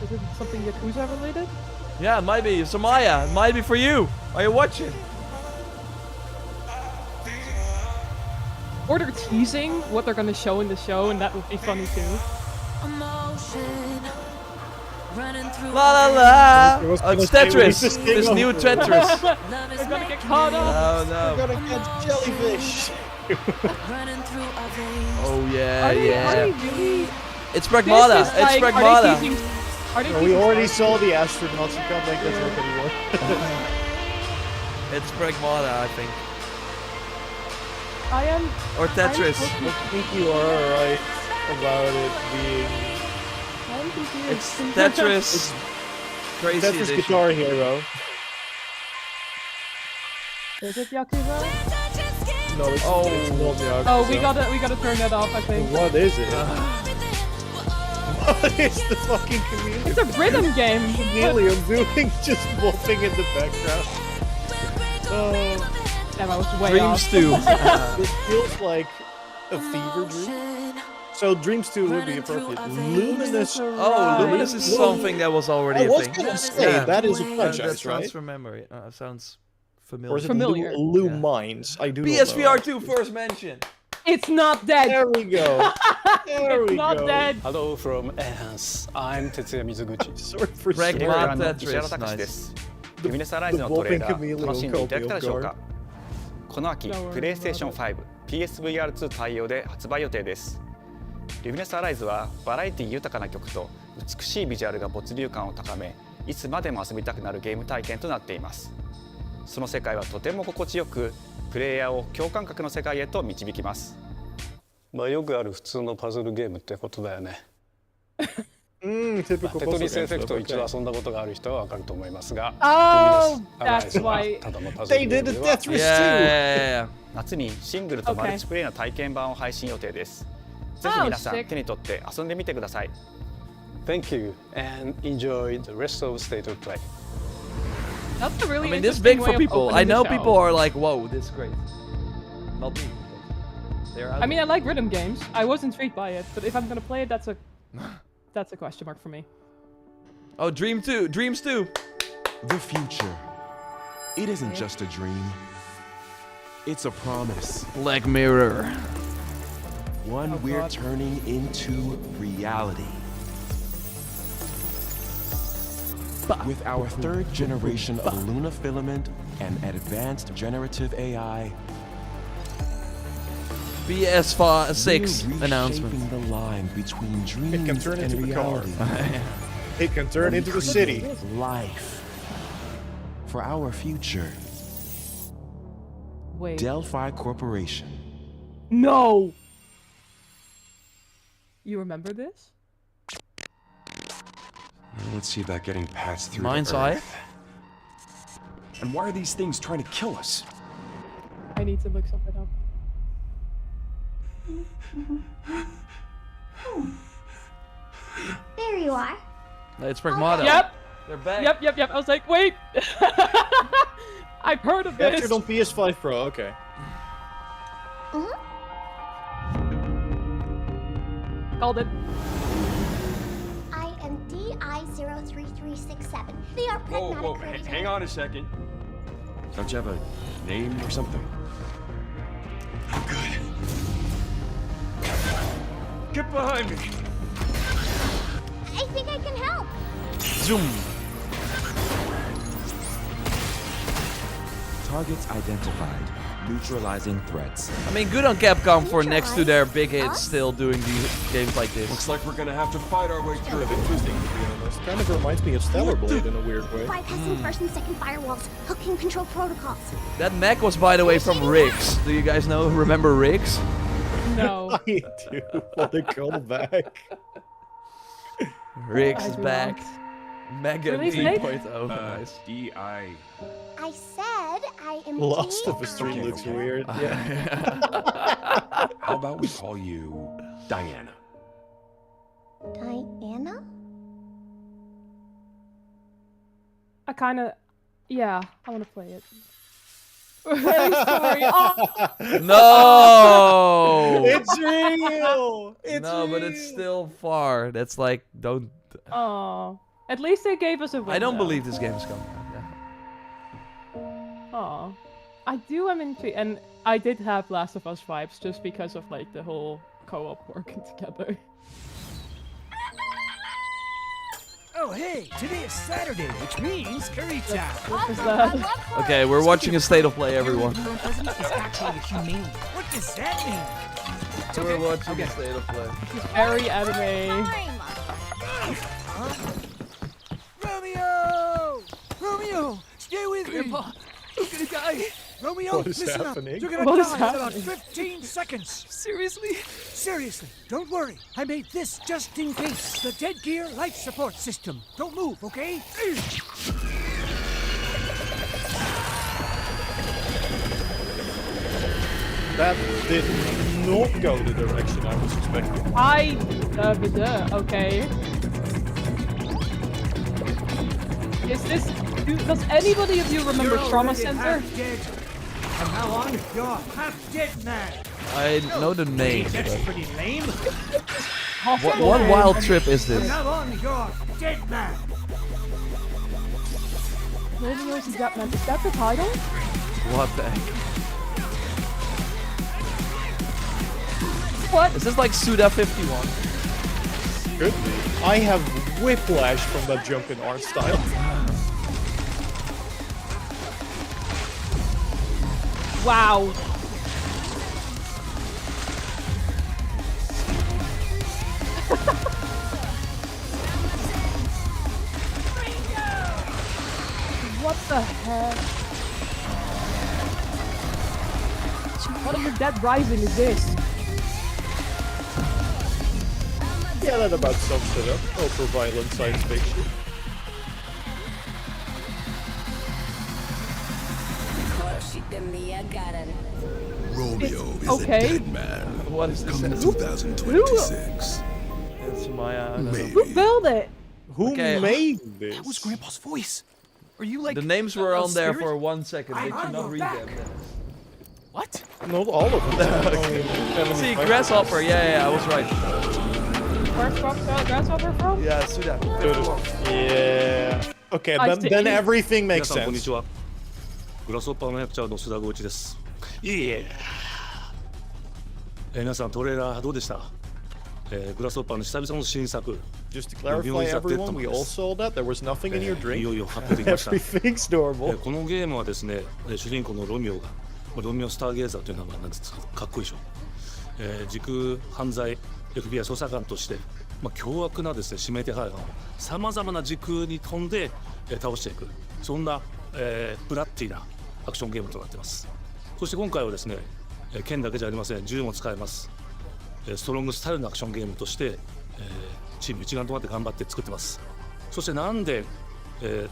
Is it something Yakuza related? Yeah, it might be. Samaya, it might be for you. Are you watching? Or they're teasing what they're gonna show in the show, and that would be funny too. La la la. I was Oh, it's gonna say, what Tetris. is this thing This new over? Tetris. They're gonna get caught up. Oh We're no. gonna catch jellyfish. Oh yeah, Are they yeah. really? It's Pragmata. This is It's like, Pragmata. Are they No, we teasing already Star saw the astronauts. You can't make that work anymore. It's Pragmata, I think. I am. Or Tetris. I think you are right about it being I'm confused. It's Tetris. Crazy Tetris edition. Guitar Hero. Is it Yakuza? No, it's, Oh. it's not Yakuza. Oh, we gotta turn that off. I think. What is it? What is the fucking chameleon? It's a rhythm game. Chameleon doing just wolfing in the background. Oh, Damn, I was way Dreams off. 2. this feels like a fever dream. So Dreams 2 would be appropriate. Luminous. Oh, Luminous is something that was already I a was thing. gonna say that is a That franchise, sounds right? from memory. Sounds Or is familiar. it Familiar. Lu Yeah. Mines? I do not know. PSVR 2 first mention. It's not dead. There we go. There It's we not go. dead. Hello from Enhance. I'm Tetsuya Mizuguchi. Sorry for Pragmata. ゲームラーの石原 Tetris, 隆 nice. です。ルミネスアライズのトレーラ The ー Wolfing 楽しんでいただけたでしょう Chameleon か。この秋、PlayStation 5、PSVR2 対応で発売予定です。ルミネスアライズはバラエティ豊かな曲と美しいビジュアルが没入感を高め、いつまでも遊びたくなるゲーム体験となっています。その世界はとても心地よく、プレイヤーを共感覚の世界へと導きます。まあよくある普通のパズルゲームってことだよね。Typical テトリスエフェクトを puzzle 一 game 度遊んだことがある人はわかると思いますが、 Oh, ルミネスアライ that's ズは why. ただのパズル They ゲー did ム a では Tetris Yeah. 夏にシングルとマルチプレイの体験版を配信予定です。ぜひ Oh, 皆さん sick. 手に取って遊んでみてください。 Thank you and enjoy the rest of State of Play. That's a really I mean, this interesting big way for of people. opening I the know show. people are like, whoa, this is great. Not me. but They're out I mean, I there. like rhythm games. I was intrigued by it, but if I'm gonna play it, that's a question mark for me. Oh, Dreams 2. The future. It isn't just a dream. It's a promise. Black Mirror. One we're turning into reality. With our third generation of Luna filament and advanced generative AI, PS6 we're announcement. reshaping the line between It can dreams turn and into a car. reality. It can turn into a city. Life. For our future, Wait. Delphi Corporation. No! You remember this? Let's see about getting passed through. Mind's to eye. Earth. And why are these things trying to kill us? I need to look something up. There you are. It's Pragmata. Yep. They're back. Yep. I was like, wait. I've heard of this. Captured on PS5 Pro. Okay. Called it. I am DI03367. They are pragmatic creators. Hang on a second. Don't you have a name or something? I'm good. Get behind me. I think I can help. Zoom. Targets identified. Neutralizing threats. I mean, good on Capcom for next to their big hits still doing these games like this. Looks like we're gonna have to fight our way through it. Interesting, to be honest. Kind of reminds me of Stellar Blade in a weird way. Bypassing first and second firewalls. Hooking control protocols. That mech was, by the way, from Riggs. Do you guys remember Riggs? No. I do. What a callback. Riggs I is do back. not. Mega Release date? 3.0. Nice. DI. I said I am Lost of a Street DI. looks weird. Yeah. How about we call you Diana? Diana? I kind of. Yeah, I want to play it. Sorry. Oh. No! It's real! It's no, but real! it's still far. That's like, don't. Oh. At least they gave us a win. I don't though. believe this game is coming out. Oh. I do. I'm intrigued, and I did have Last of Us vibes just because of like the whole co-op working together. Oh, hey, today is Saturday, which means curry time. What was that? Okay, we're watching a state of play, everyone. President is actually a humane. What does that mean? We're watching a state of play. Very anime. Romeo, stay with me. Grandpa, I'm gonna die. Romeo, What is listen happening? up. You're gonna What is die in about happening? 15 seconds. Seriously? Seriously, don't worry. I made this just in case. The Dead Gear life support system. Don't move, okay? That did not go the direction I was expecting. Okay. Is this? Does anybody of you remember You're Trauma already Center? half dead. From now on, you're half dead man. I know the name. That's But pretty lame. what wild trip is From this? now on, you're dead man. Romeo's Gatman. Is that the title? What the heck? What? Is this like Suda 51? Could be. I have whiplash from that jump in art style. Wow. What the heck? What in the Dead Rising is this? Yeah, that about sums it up. Ultra-violent science fiction. Romeo is Okay. a dead man. What is this? Coming 2026. It's my. I don't know. Maybe. Who built it? Who Okay. made this? That was Grandpa's voice. Are you like The names were a on there spirit? for 1 second. Did you I'm not read them? What? Not all of them. See, Grasshopper. Yeah, I was right. Where's Grasshopper from? Yeah, Suda. Yeah. Okay, I then see. everything 皆 makes さんこんに sense. ちは。グラスホッパーマネージャーの須田剛一です。いえ。皆さんトレーラーどうでした？グラスホッパーの久々の新作。 Just to clarify, everyone, we all saw that. There was nothing in your い drink. よいよ発表できました。 Everything's normal. このゲームはですね、主人公のロミオが、ロミオスターゲーザーという名前なんですか、かっこいいでしょ。時空犯罪 FBI 捜査官として、凶悪なですね指名手配犯をさまざまな時空に飛んで、倒していく、そんな、ブラッディなアクションゲームとなっています。そして今回はですね、剣だけじゃありません、銃も使えます。ストロングスタイルのアクションゲームとして、チーム一丸となって頑張って作ってます。そしてなんで、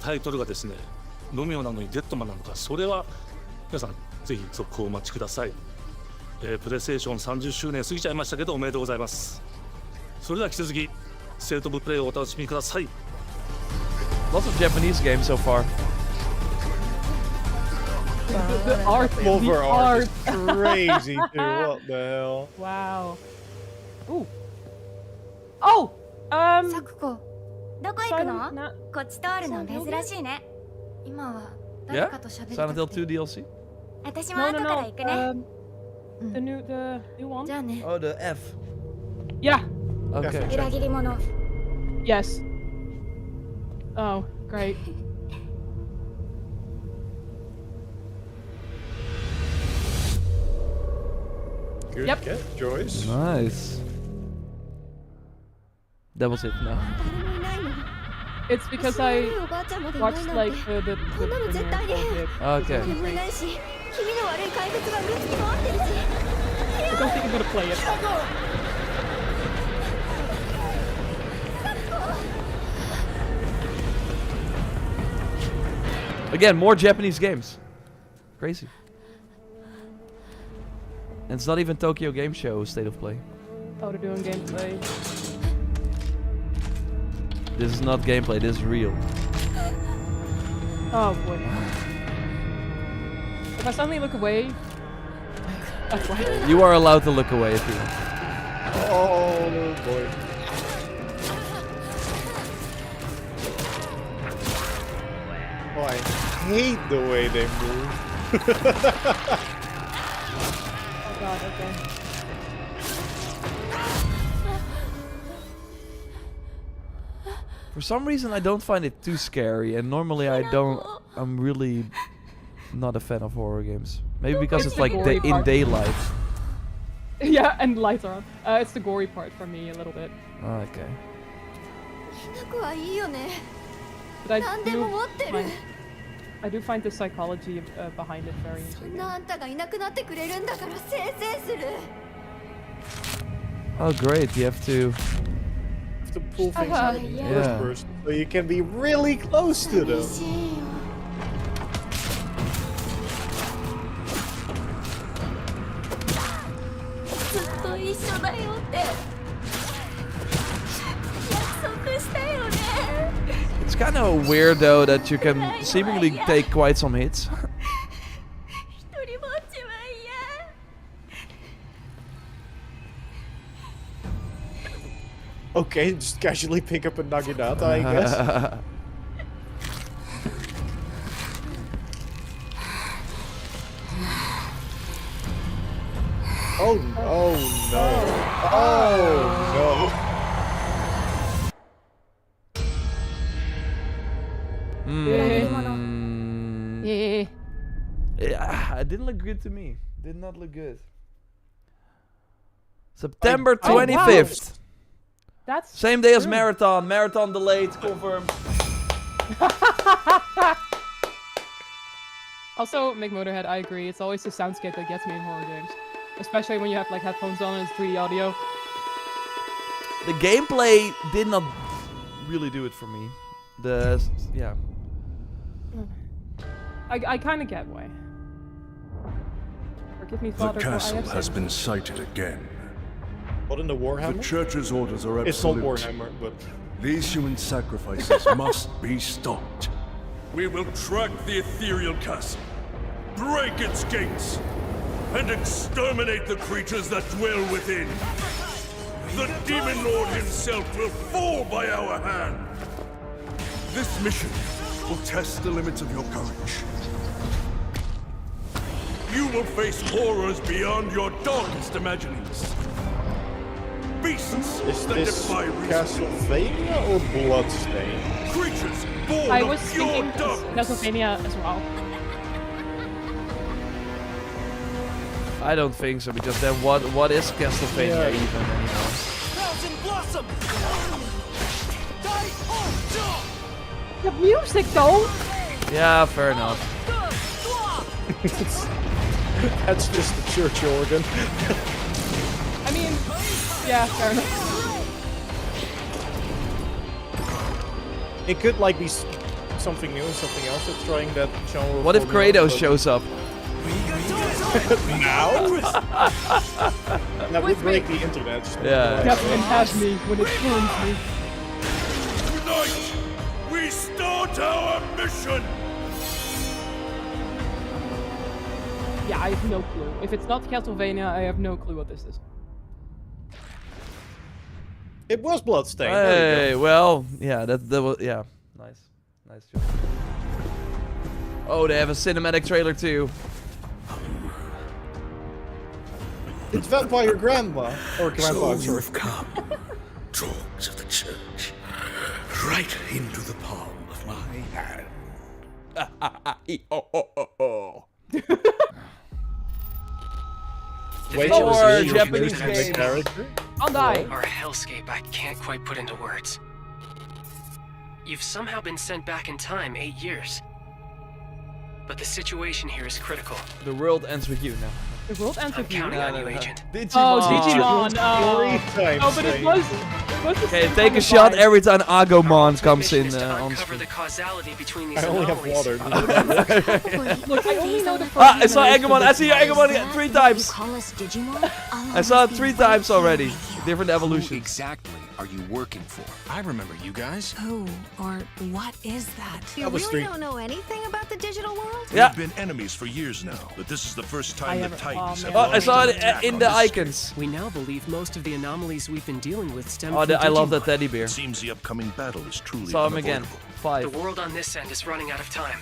タイトルがですね、ロミオなのにデッドマンなのか、それは皆さんぜひ続報をお待ちください。プレイステーション30周年過ぎちゃいましたけどおめでとうございます。それでは引き続きステートオブプレイをお楽しみください。Lots of Japanese games so far. The art, the Cover art art. is crazy, dude. What the hell? Wow. Ooh. Oh! サクコ、どこ行くの？ Silent こっち通るの珍しいね。今は誰 Yeah? かと喋り Silent た Hill くて。 2 DLC? 私も No, 後 no, から行くね。 no. The new one? じゃあね。 Oh, the F. Yeah. Okay. 裏切り者。 Yes. Oh, great. Good Yep. get, Joyce. Nice. That was it. No. It's because I watched like the premiere of it. Okay. 眠いないし、気味の悪い怪物が6つもあってるし。 I don't think I'm gonna play it. Again, more Japanese games. Crazy. And it's not even Tokyo Game Show State of Play. Oh, they're doing gameplay. This is not gameplay, this is real. Oh boy. If I suddenly look away, that's why. You are allowed to look away if you want. Oh boy. Oh, I hate the way they move. Oh god, okay. For some reason, I don't find it too scary, and normally I'm really not a fan of horror games. Maybe because it's like gory in part. daylight. Yeah, and lights are on. It's the gory part for me a little bit. Okay. ひなこはいいよね。 But I 何でも持ってる。 I do find the psychology behind it very そん intriguing. なあんたがいなくなってくれるんだからせいせいする。 Oh, great! You have to. To pull things Uh-huh. out in Yeah. first person, so you can be really close to them. 寂しいよ。ずっと一緒だよって約束したよね。 It's kind of weird though that you can seemingly take quite some hits. 一人ぼっちは嫌。 Okay, just casually pick up a Naginata, I guess. Oh, oh no. Oh Yeah. Yeah, it didn't look good to me. Did not look good. September 25th. That's Same day as true. Marathon. Marathon delayed, confirmed. Also, Mick Motorhead, I agree. It's always the soundscape that gets me in horror games. Especially when you have like headphones on and it's 3D audio. The gameplay did not really do it for me. Yeah. I kind of get why. Forgive me, The Father, for I castle have has sinned. been sighted again. What in the The Warhammer? church's orders are It's not absolute. Warhammer, but These human sacrifices must be stopped. We will track the ethereal castle, break its gates, and exterminate the creatures that dwell within. The Demon Lord himself will fall by our hand. This mission will test the limits of your courage. You will face horrors beyond your darkest imaginings. Beasts is that this defy reason. Castlevania or Bloodstained? Creatures born I of was pure thinking darkness. Castlevania as well. I don't think so, because then what is Castlevania Yeah. even anymore? Blossom! The music though! Yeah, fair enough. That's just the church organ. I mean, yeah, fair enough. It could like be something new, something else that's trying that genre. What if formula, Kratos but- shows up? now? That would break the internet. Yeah. Captain has me when it turns me. Tonight, we start mission! Yeah, I have no clue. If it's not Castlevania, I have no clue what this is. It was Bloodstained. Hey, well, yeah, that was, yeah. Nice job. Oh, they have a cinematic trailer too. It's Vampire Grandma. Or Grandpa, So you've come, dogs of the church, right into the palm of my hand. Or Japanese game. Bandai. Or a hellscape I can't quite put into words. You've somehow been sent back in time 8 years. But the situation here is critical. The world ends with you now. The world ends with you. Counting on you, Agent. Digimon. Oh, Digimon. Oh, but it was the Okay, same take kind a of shot vibe. every time Agumon comes in Mission is to on uncover screen. the causality between these I only have anomalies. water. Look, I only know the first Ah, I saw generation Agumon. of I see Digimon. Agumon again 3 times. Call us Digimon? I saw it 3 times already. Different Who evolutions. exactly are you working for? I remember you guys. Who or what is that? You really don't know anything about the digital world? Yeah. We've been enemies for years now, but this is the first I time the haven't- Titans oh, have man. Oh, I saw it attack in on the this icons. We now believe most of the anomalies we've been dealing with stem Oh, from I love that Digimon. teddy bear. It seems the upcoming battle is truly Saw him again. unavoidable. The 5. world on this end is running out of time.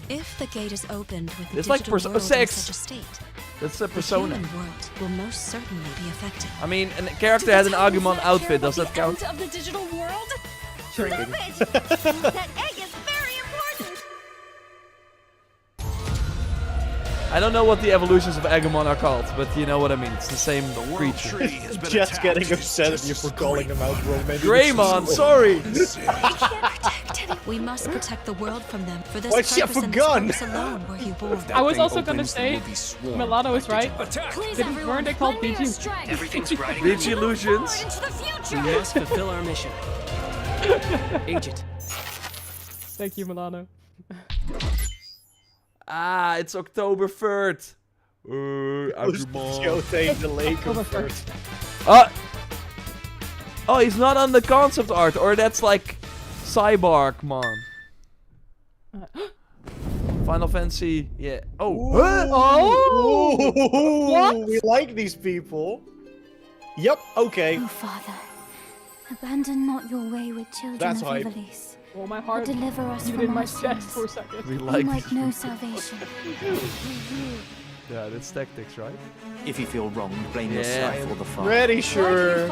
If the gate is opened with the It's like digital Persona world in 6. such a state, That's the the persona. human world will most certainly be affected. I mean, a character has an Agumon outfit. Does that count? Of the digital world? Sure. That egg is very important. I don't know what the evolutions of Agumon are called, but you know what I mean. It's the same World creature. Tree has been Just attacked. getting upset at you Just for calling him out wrong. Maybe Greymon, sorry. We must protect the world from them. For this Why'd she have purpose a and this gun? purpose alone were you born. I was also gonna say, Milano is right. Please, Weren't they called Digi? Everything's riding on you. Digillusions. Into the We future. must fulfill our mission. Agent, Thank you, Milano. Ah, it's October 3rd. Agumon. Yotei delay October confirmed. 1st. Oh, he's not on the concept art, or that's like Cyborgmon. Final Fantasy, yeah. Oh, huh? Oh, we like these people. Yep, okay. Oh, Father, abandon not your wayward children That's of hype. Ivalice, Oh, my but heart deliver us beat from in my our chest sins. for a second. We We like might these know people. salvation. Yeah, that's tactics, right? If you feel wrong, blame Yeah. yourself or the father. Pretty sure.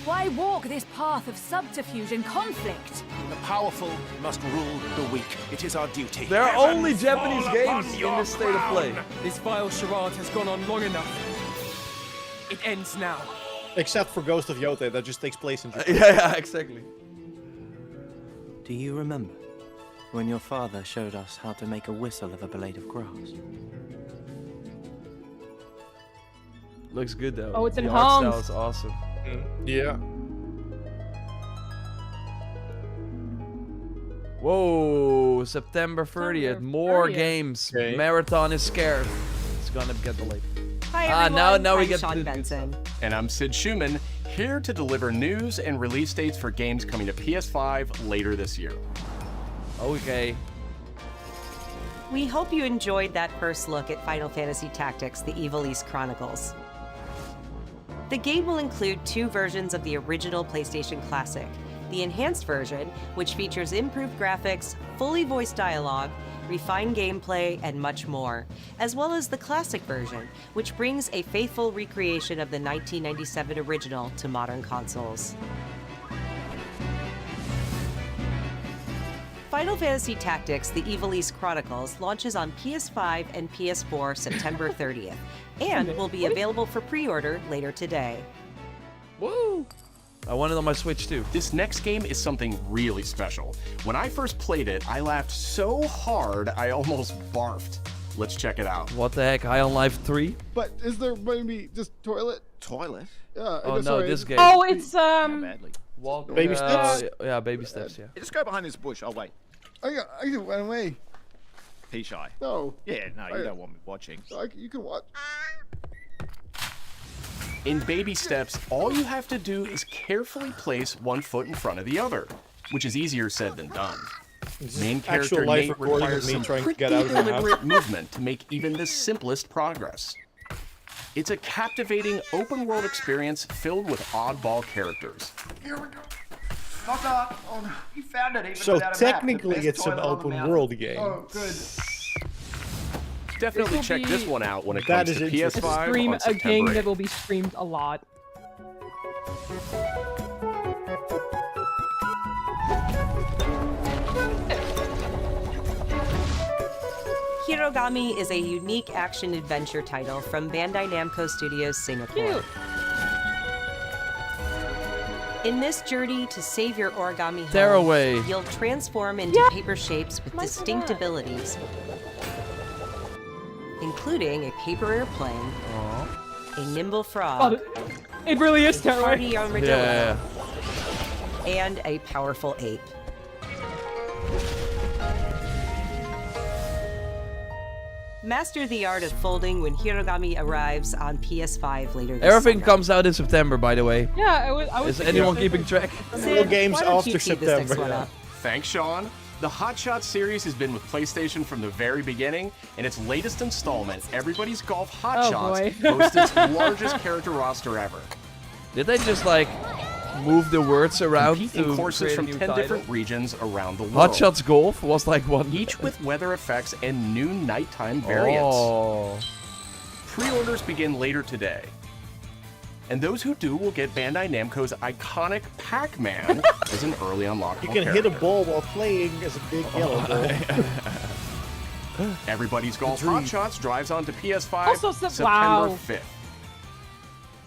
Why walk this path of subterfuge and conflict? The powerful must rule the weak. It is our duty. There are only Japanese games in this state of play. This vile charade has gone on long enough. It ends now. Except for Ghost of Yotei, that just takes place in Japan. Yeah, exactly. Do you remember when your father showed us how to make a whistle of a blade of grass? Looks good though. Oh, it's the art style enhanced. is awesome. Yeah. Whoa, September 30th. More 30th. games. Okay. Marathon is scared. It's gonna get delayed. Hi Ah, everyone, now we I'm get Sean to the good Benson. And I'm Sid Schumann, here to deliver news and release dates for games coming to PS5 later this year. Okay. We hope you enjoyed that first look at Final Fantasy Tactics: The Ivalice Chronicles. The game will include 2 versions of the original PlayStation Classic. The enhanced version, which features improved graphics, fully voiced dialogue, refined gameplay, and much more, as well as the classic version, which brings a faithful recreation of the 1997 original to modern consoles. Final Fantasy Tactics: The Ivalice Chronicles launches on PS5 and PS4 September 30th, and will be available for pre-order later today. Woo! I want it on my Switch too. This next game is something really special. When I first played it, I laughed so hard I almost barfed. Let's check it out. What the heck? High on Life 3? But is there maybe just toilet? Toilet? Yeah. Oh no, this game. Oh, it's Walk, Baby steps? Yeah, baby steps, yeah. Just go behind this bush, I'll wait. I can run away. Pea shy. No. Yeah, no, you don't want me watching. You can watch. In baby steps, all you have to do is carefully place one foot in front of the other, which is easier said than done. Main actual character life Nate recording of requires me some trying to pretty get out of the house. deliberate movement to make even the simplest progress. It's a captivating open-world experience filled with oddball characters. Here we go. Knock knock. Oh no, you found it even So without a map. technically The best it's an toilet on the open mountain. world game. Oh, good. Definitely will check be- this one out when it That comes to is interesting. PS5 Stream on a September game 8th. that will be streamed a lot. Hirogami is a unique action-adventure title from Bandai Namco Studios Singapore. Cute. In this journey to save your origami home, Tearaway. you'll transform into paper shapes with distinct abilities, including a paper airplane, a nimble frog, It really is a Tearaway. hardy armadillo, Yeah. and a powerful ape. Master the art of folding when Hirogami arrives on PS5 later this Everything summer. comes out in September, by the way. Yeah, I was Is anyone keeping track? Sid, games why don't you after tee this next September. one up? Thanks, Sean. The Hot Shot series has been with PlayStation from the very beginning, and its latest installment, Everybody's Golf Hot Oh, Shots, boy. boasts its largest character roster ever. Did they just like move the words around Compete in to courses create a from new 10 title? different regions around the world. Hot Shots Golf was like one. Each with weather effects and new nighttime variants. Oh. Pre-orders begin later today. And those who do will get Bandai Namco's iconic Pac-Man as an early unlockable You can hit a character. ball while playing as a big yellow ball. Everybody's Golf Hot Shots drives onto PS5 Also, September wow. 5th.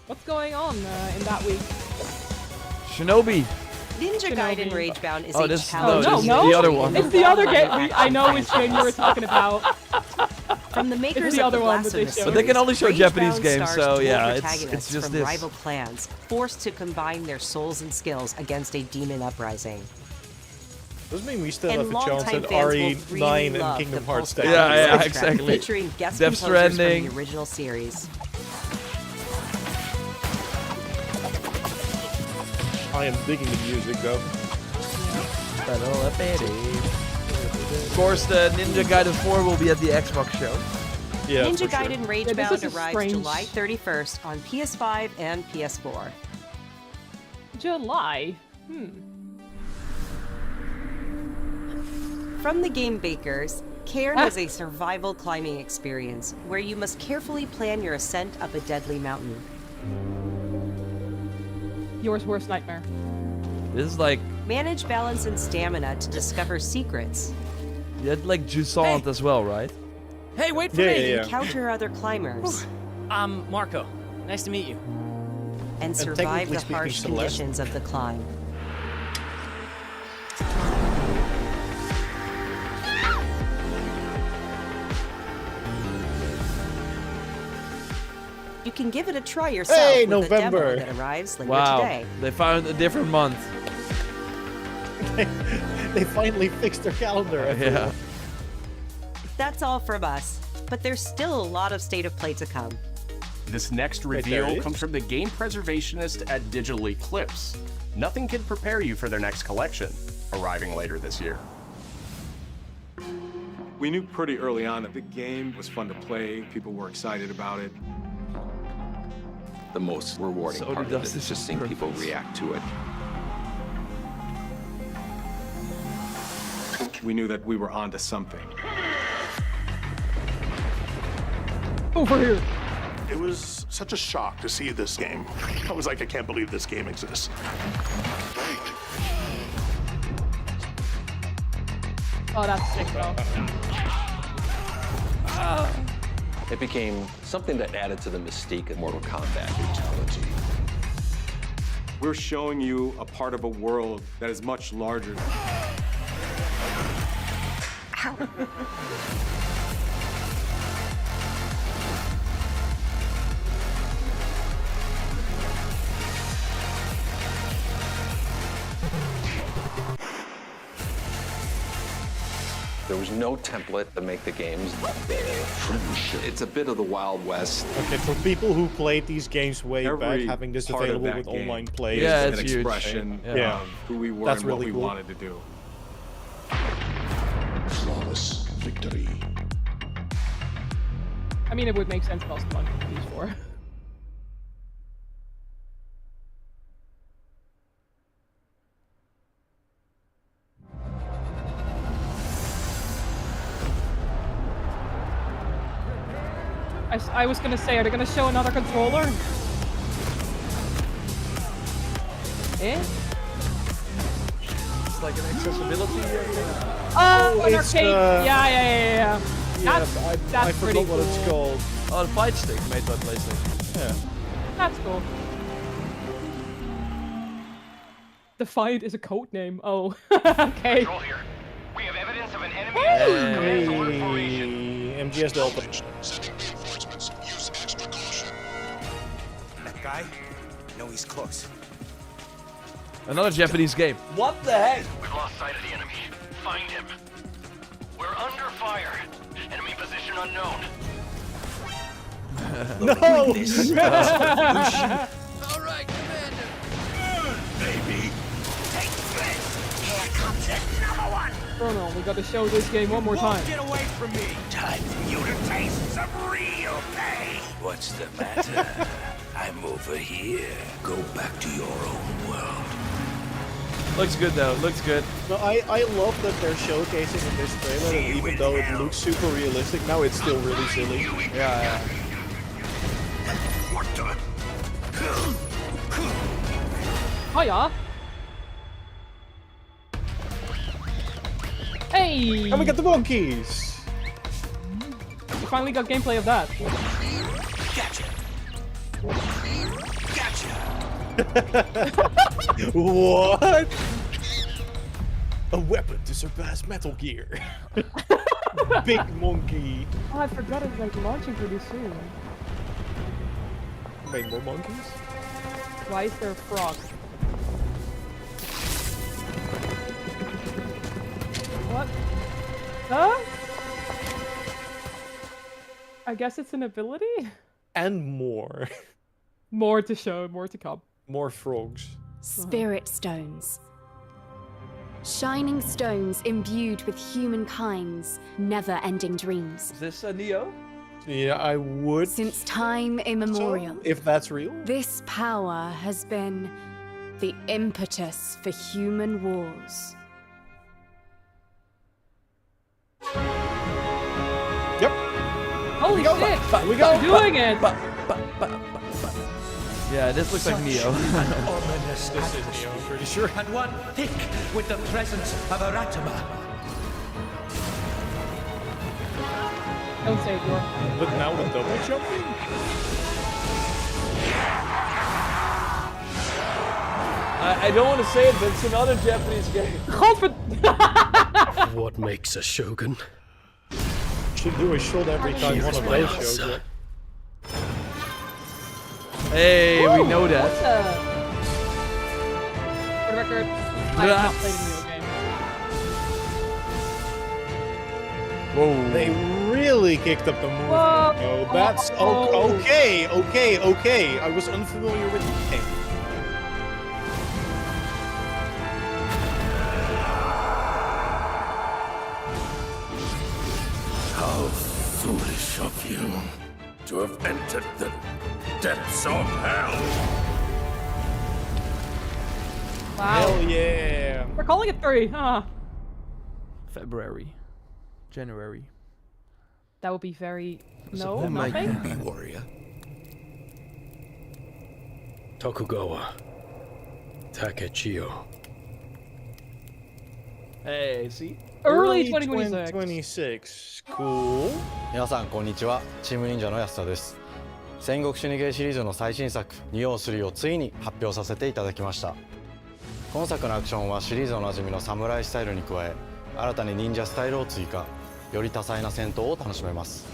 What's going on in that week? Shinobi. Ninja Gaiden Ragebound is Oh, a this- challenge. no, this is the other one. It's the other game. I know which game you were talking about. From the makers It's the of the other one that they Blasphemous showed. But they can only show series, Japanese Ragebound games, stars so dual yeah, it's protagonists just from this. rival clans, forced to combine their souls and skills against a demon uprising. Doesn't mean we still And have a chance longtime at fans will RE9 really and love Kingdom the Hearts post-rock Yeah, yeah, soundtrack exactly. Featuring guest Death composers Stranding. from the original series. I am digging the music though. Of course, the Ninja Gaiden 4 will be at the Xbox show. Yeah, Ninja for sure. Gaiden Yeah, this Ragebound is a arrives strange- July 31st on PS5 and PS4. July. From the game bakers, Cairn is a survival climbing experience where you must carefully plan your ascent up a deadly mountain. Yours worst nightmare. This is like Manage balance and stamina to discover secrets. you had like Jusant as well, right? Hey, wait for Yeah, me! yeah, yeah. Encounter other climbers I'm Marco. Nice to meet you. and survive technically the speaking, harsh Celeste. conditions of the climb. You can give it a try yourself Hey, with a November. demo that arrives later Wow, today. they found a different month. They finally fixed their calendar. I feel. Yeah. That's all from us, but there's still a lot of State of Play to come. This next Wait, there reveal it is? comes from the game preservationist at Digital Eclipse. Nothing can prepare you for their next collection, arriving later this year. We knew pretty early on that the game was fun to play. People were excited about it. The most rewarding So part of does it this is just seeing people purpose. react to it. We knew that we were onto something. Over here. It was such a shock to see this game. I was like, I can't believe this game exists. Oh, that's sick, though. It became something that added to the mystique of Mortal Kombat fatality. We're showing you a part of a world that is much larger. There was no template to make the games. It's a bit of the Wild West. Okay, for people who played these games way back, Every having this part of available that with game online play Yeah, is an it's huge. expression Yeah. of who we were That's and what really we cool. wanted to do. victory. I mean, it would make sense to also launch on PS4. I was gonna say, are they gonna show another controller? Eh? It's like an accessibility thing. Oh, an it's, arcade. Yeah. Yeah, That's I pretty forgot what it's cool. called. Oh, the fight stick made by PlayStation. Yeah. That's cool. The Fight is a code name. Oh, okay. Control here. We have evidence of an enemy. Hey, MGS Delta. That guy? No, he's close. Another Japanese game. What the heck? We've lost sight of the enemy. Find him. We're under fire. Enemy position unknown. No! Alright, Commander. Baby. Take this. Here comes another one. Oh no, we got to show this game one more time. Get away from me. Time for you to taste some real pain. What's the matter? I'm over here. Go back to your own world. Looks good though. Looks good. No, I love that they're showcasing in this trailer that even though it looks super realistic, now it's still really silly. Yeah. What the? Hiya. Hey! And we got the monkeys! We finally got gameplay of that. Gotcha. What? A weapon to surpass Metal Gear. Big monkey. Oh, I forgot it's like launching pretty soon. Wait, more monkeys? Why is there a frog? What? Huh? I guess it's an ability? And more. More to show, more to come. More frogs. Spirit stones. Shining stones imbued with humankind's never-ending dreams. Is this Neo? Yeah, I would. Since time immemorial, If that's real. this power has been the impetus for human wars. Yep. Holy shit! We go. Doing it! Yeah, this looks like Neo. Ominous This is Neo, I'm pretty sure. and one thick with the presence of Aratama. Don't say it, Yor. But now the double jumping? I don't want to say it, but it's another Japanese game. What makes a shogun? Should do a shot every time one of those shows up. Hey, we know that. What's for the record, I have not played a Neo game. Whoa. They really kicked up the movement. Whoa. Oh, that's okay. I was unfamiliar with the game. How foolish of you to have entered the depths of hell. Wow. Hell yeah. We're calling it 3, huh? January. That would be very... So No, nothing? be warrior. Tokugawa. Takechiyo. Hey, see? Early 2026. 2026. Cool. 皆さんこんにちは、チーム忍者の安田です。戦国死にゲーシリーズの最新作「仁王3」をついに発表させていただきました。今作のアクションはシリーズおなじみのサムライスタイルに加え、新たに忍者スタイルを追加、より多彩な戦闘を楽しめます。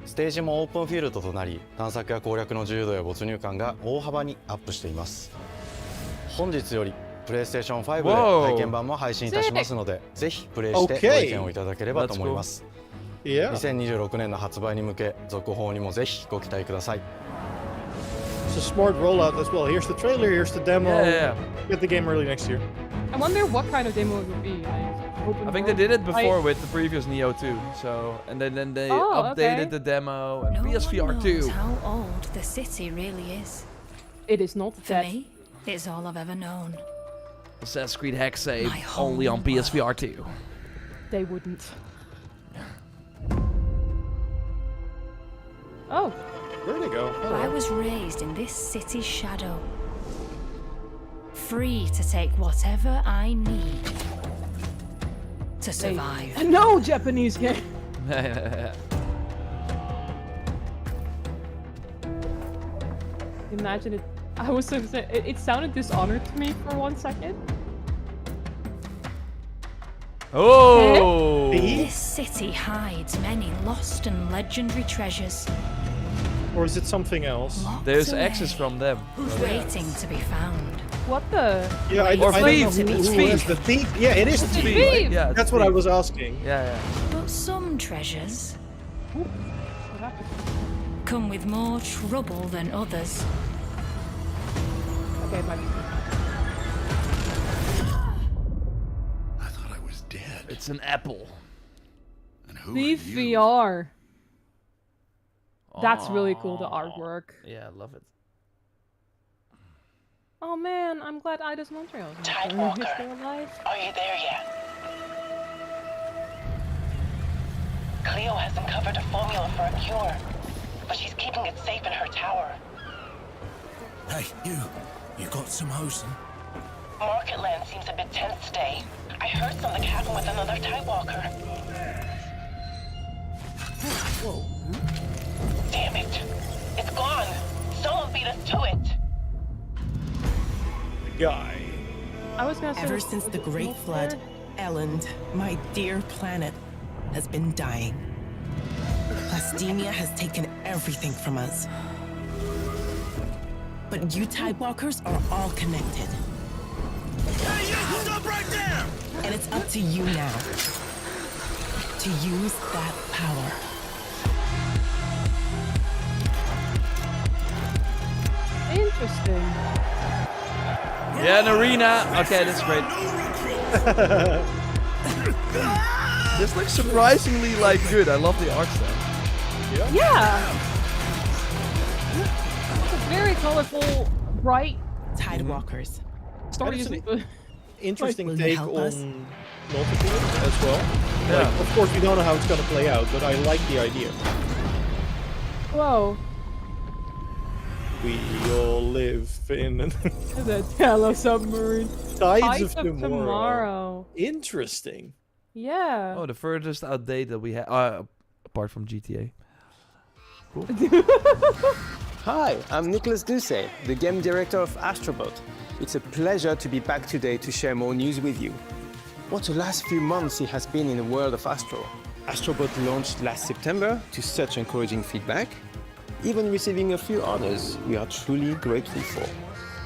ステージもオープンフィールドとなり、探索や攻略の自由度や没入感が大幅にアップしています。本日よりPlayStation 5で体験版も配信いたしますので、ぜひプレイしてご意見をいただければと思います。2026年の発売に向け、続報にもぜひご期待ください。It's a smart rollout as well. Here's the trailer, here's the demo. Yeah. Get the game early next year. I wonder what kind of demo it would be. Like, I think they did it before with the previous Neo too. So and then they updated the demo and PSVR 2. How old the city really is. It is not For me, it's all I've ever known. Assassin's Creed Hack Save only on PSVR 2. They wouldn't. Oh. Where'd they go? Oh. I was raised in this city's shadow. Free to take whatever I need to survive. No Japanese game. Imagine it. I was so say it sounded dishonored to me for 1 second. Oh! This city hides many lost and legendary treasures. Or is it something else? There's access from them. Waiting to be found. What the? Yeah, I Or don't thief. know It's who thief. is the thief. Yeah, it is It's thief. thief. Yeah, it's That's what I thief. was asking. Yeah. But some treasures What happened? come with more trouble than others. Okay, bye. I thought I was dead. It's an apple. And who Thief are you? VR. That's really cool, the artwork. Yeah, I love it. Oh man, I'm glad Ida's Montreal is still alive. Are you there yet? Cleo has uncovered a formula for a cure, but she's keeping it safe in her tower. Hey, you got some hosen? Market Land seems a bit tense today. I heard something happen with another Tidewalker. Whoa. Damn it! It's gone! Someone beat us to it! Guy. I was gonna say. Ever since the Great Flood, Elland, my dear planet, has been dying. Plastemia has taken everything from us. But you Tidewalkers are all connected. Hey, you! Stop right there! And it's up to you now to use that power. Interesting. Yeah, an arena. Okay, that's great. This looks surprisingly like good. I love the art style. Yeah. It's a very colorful, bright Tidewalkers. story. That is Is an interesting Will you take help on us? multiplayer as well. Yeah. Like, of course, we don't know how it's gonna play out, but I like the idea. Whoa. We all live in The Tello submarine. Tides of Tomorrow. Tomorrow. Interesting. Yeah. Oh, the furthest outdate that we have, apart from GTA. Cool. Hi, I'm Nicholas Ducey, the game director of Astrobot. It's a pleasure to be back today to share more news with you. What the last few months it has been in the world of Astro. Astrobot launched last September to such encouraging feedback, even receiving a few honors we are truly grateful for.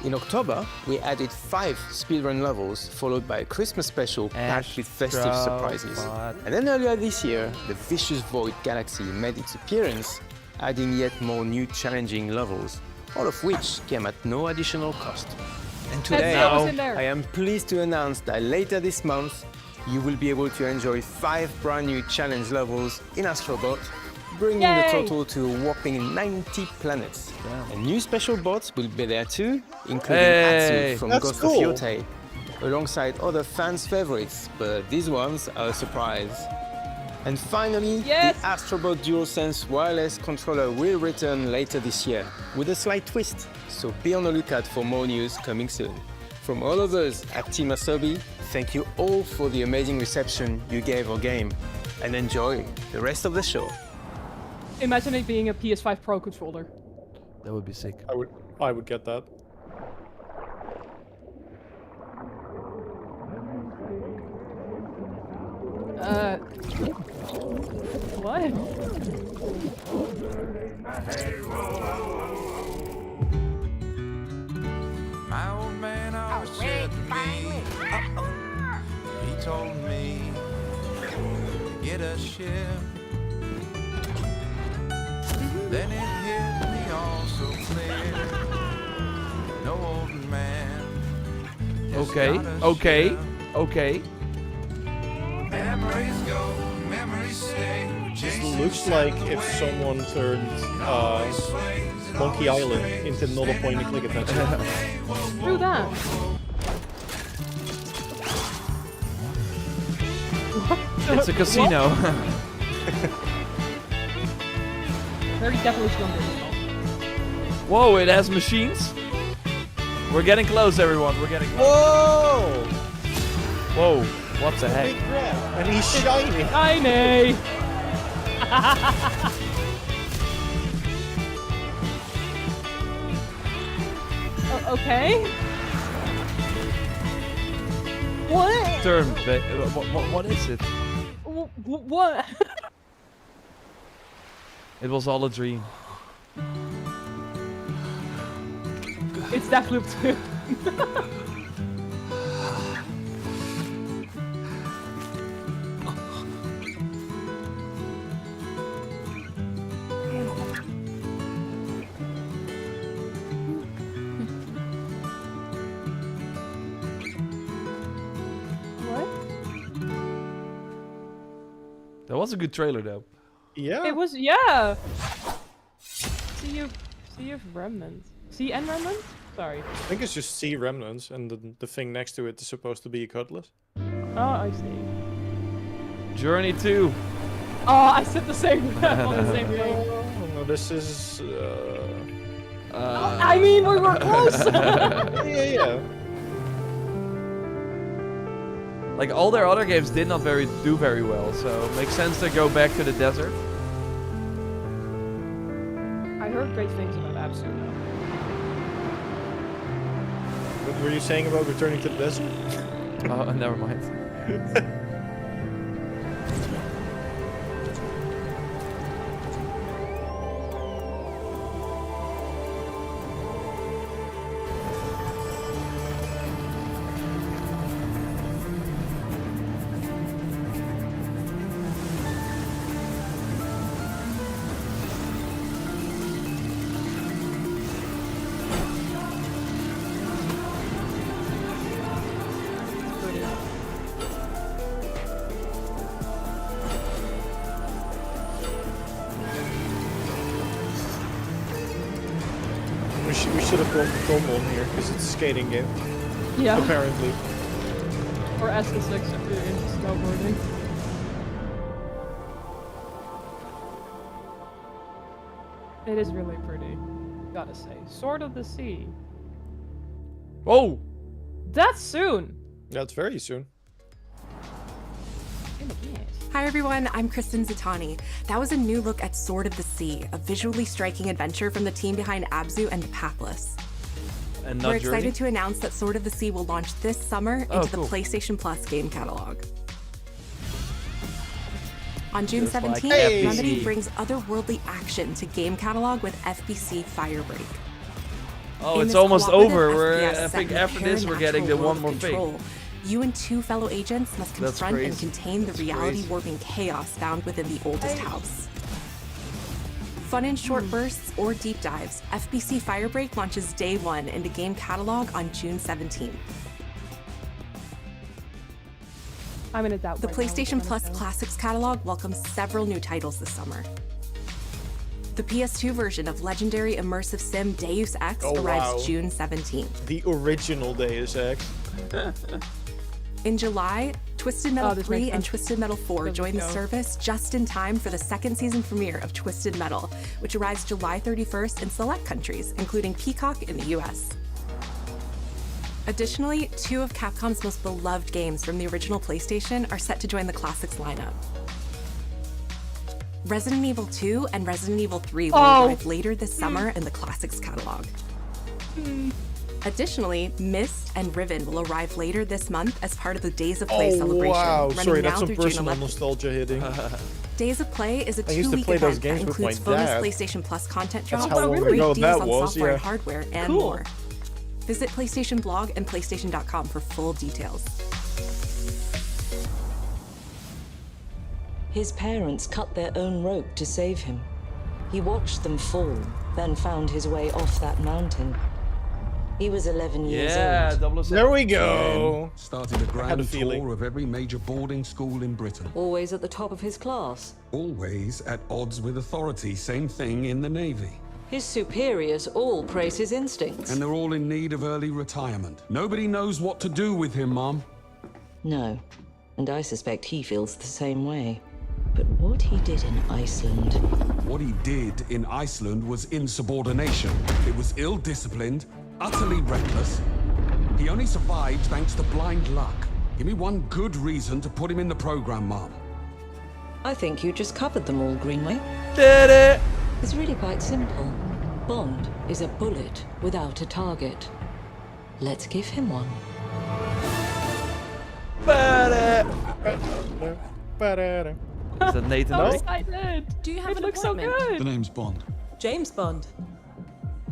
In October, we added 5 speedrun levels, followed by a Christmas special packed with festive surprises. And then earlier this year, the Vicious Void Galaxy made its appearance, adding yet more new challenging levels, all of which came at no additional cost. And today, I am pleased to announce that later this month, you will be able to enjoy 5 brand new challenge levels in Astrobot, bringing the total to a whopping 90 planets. And new special bots will be there too, including Atsu from Ghost of Yotei, alongside other fans' favorites, but these ones are a surprise. And finally, the Astrobot DualSense wireless controller will return later this year, with a slight twist, so be on the lookout for more news coming soon. From all of us at Team Asobi, thank you all for the amazing reception you gave our game, and enjoy the rest of the show. Imagine it being a PS5 Pro controller. That would be sick. I would get that. What? My old man always said to me, he told me to get a ship. Then it hit me all so clear. No old man. Okay, okay, okay. looks like if someone turned Monkey Island into not a point-and-click adventure. True that. It's a casino. Very devilish number. Whoa, it has machines? We're getting close, everyone. We're getting close. Whoa! Whoa, what the Big heck? crab. And he's shiny. Shiny! Okay. What? Turn. What is it? What? It was all a dream. It's Deathloop 2. That was a good trailer, though. Yeah. It was, yeah. Sea of Remnants. Sea and Remnants? Sorry. I think it's just sea remnants, and the thing next to it is supposed to be a cutlass. Oh, I see. Journey 2. Oh, I said the same on the same thing. Oh, this is. I mean, we were close. yeah. Like all their other games did not do very well, so it makes sense to go back to the desert. I heard great things about Absu now. What were you saying about returning to the desert? Oh, never mind. We should have brought Tom on here because it's a skating game. Yeah. Apparently. Or SSX into snowboarding. It is really pretty, gotta say. Sword of the Sea. Oh! That's soon! That's very soon. Hi everyone, I'm Kristen Zatani. That was a new look at Sword of the Sea, a visually striking adventure from the team behind Abzu and The Pathless. And We're excited to announce that Sword of the Sea will launch this summer into the PlayStation Plus game catalog. On June 17th, Remedy brings otherworldly action to game catalog with FBC Firebreak. Oh, In it's this almost cooperative over. FPS I set think in after this we're getting the paranatural one more world of Control, thing. You and two fellow agents must That's confront and crazy. contain the That's reality crazy. warping chaos found within the oldest house. Fun in short bursts or deep dives, FBC Firebreak launches day one into game catalog on June 17th. I'm in a doubt. The right now, PlayStation to be Plus honest. Classics catalog welcomes several new titles this summer. The PS2 version of legendary immersive sim Deus Ex Oh, arrives wow. June 17th. The original Deus Ex. In July, Twisted Metal Oh, this 3 makes and sense. Twisted Metal 4 Doesn't join the go. service just in time for the second season premiere of Twisted Metal, which arrives July 31st in select countries, including Peacock in the US. Additionally, two of Capcom's most beloved games from the original PlayStation are set to join the Classics lineup. Resident Evil 2 and Resident Evil 3 will arrive later this summer in the Classics catalog. Additionally, Myst and Riven will arrive later this month as part of the Days of Play Oh celebration, wow! running Sorry, now that's some through June personal 11th. nostalgia hitting. Days of Play is a I used to two-week play those event that games with my includes bonus dad. PlayStation Plus content That's drops, how long great ago deals that on was, software yeah. and hardware, and Cool. more. Visit PlayStation Blog and PlayStation.com for full details. His parents cut their own rope to save him. He watched them fall, then found his way off that mountain. He was 11 years Yeah, old. 007. There we go. Started a had a grand feeling. tour of every major boarding school in Britain. Always at the top of his class. Always at odds with authority. Same thing in the Navy. His superiors all praise his instincts. And they're all in need of early retirement. Nobody knows what to do with him, Mom. No, and I suspect he feels the same way. But what he did in Iceland... What he did in Iceland was insubordination. It was ill-disciplined, utterly reckless. He only survived thanks to blind luck. Give me one good reason to put him in the program, Mom. I think you just covered them all, Greenway. Did it! It's really quite simple. Bond is a bullet without a target. Let's give him one. Is that Nathan So Drake? excited. Do you have It an looks so appointment? good. The name's Bond. James Bond.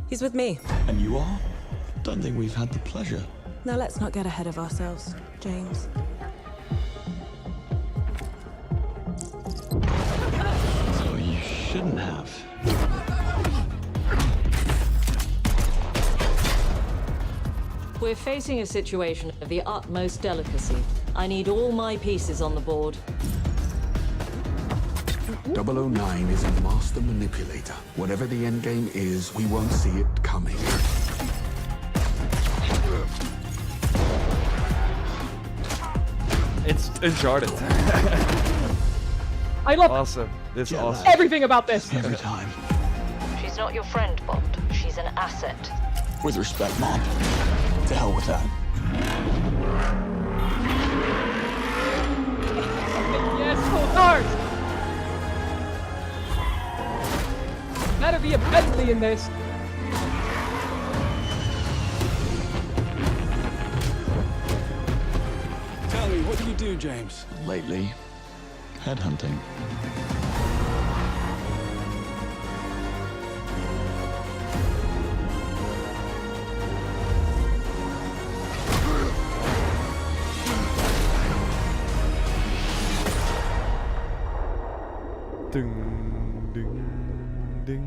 He's with me. And you are? Don't think we've had the pleasure. Now let's not get ahead of ourselves, James. So you shouldn't have. We're facing a situation of the utmost delicacy. I need all my pieces on the board. 009 is a master manipulator. Whatever the end game is, we won't see it coming. It's Uncharted. I love Awesome. This is awesome. everything about this. Every time. She's not your friend, Bond. She's an asset. With respect, Mom. To hell with that. Yes, full cars. Better be a Bentley in this. Tell me, what do you do, James? Lately, headhunting.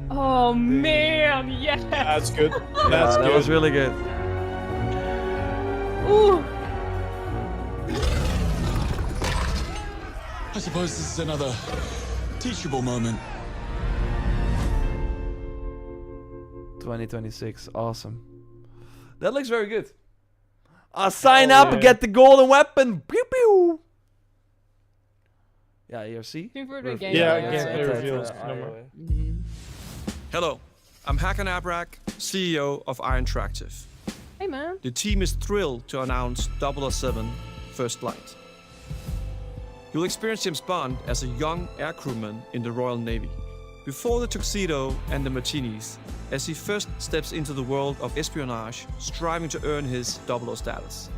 Oh man, yes. That's good. Yeah, That's that good. was really good. Ooh. I suppose this is another teachable moment. 2026, awesome. That looks very good. Sign up and get the golden weapon. Pew pew. Yeah, here, see? Gameplay reveals. Hello, I'm Hakan Abrak, CEO of Iron Interactive. Hey man. The team is thrilled to announce 007 First Flight. You'll experience James Bond as a young air crewman in the Royal Navy. Before the tuxedo and the martinis, as he first steps into the world of espionage, striving to earn his 00 status.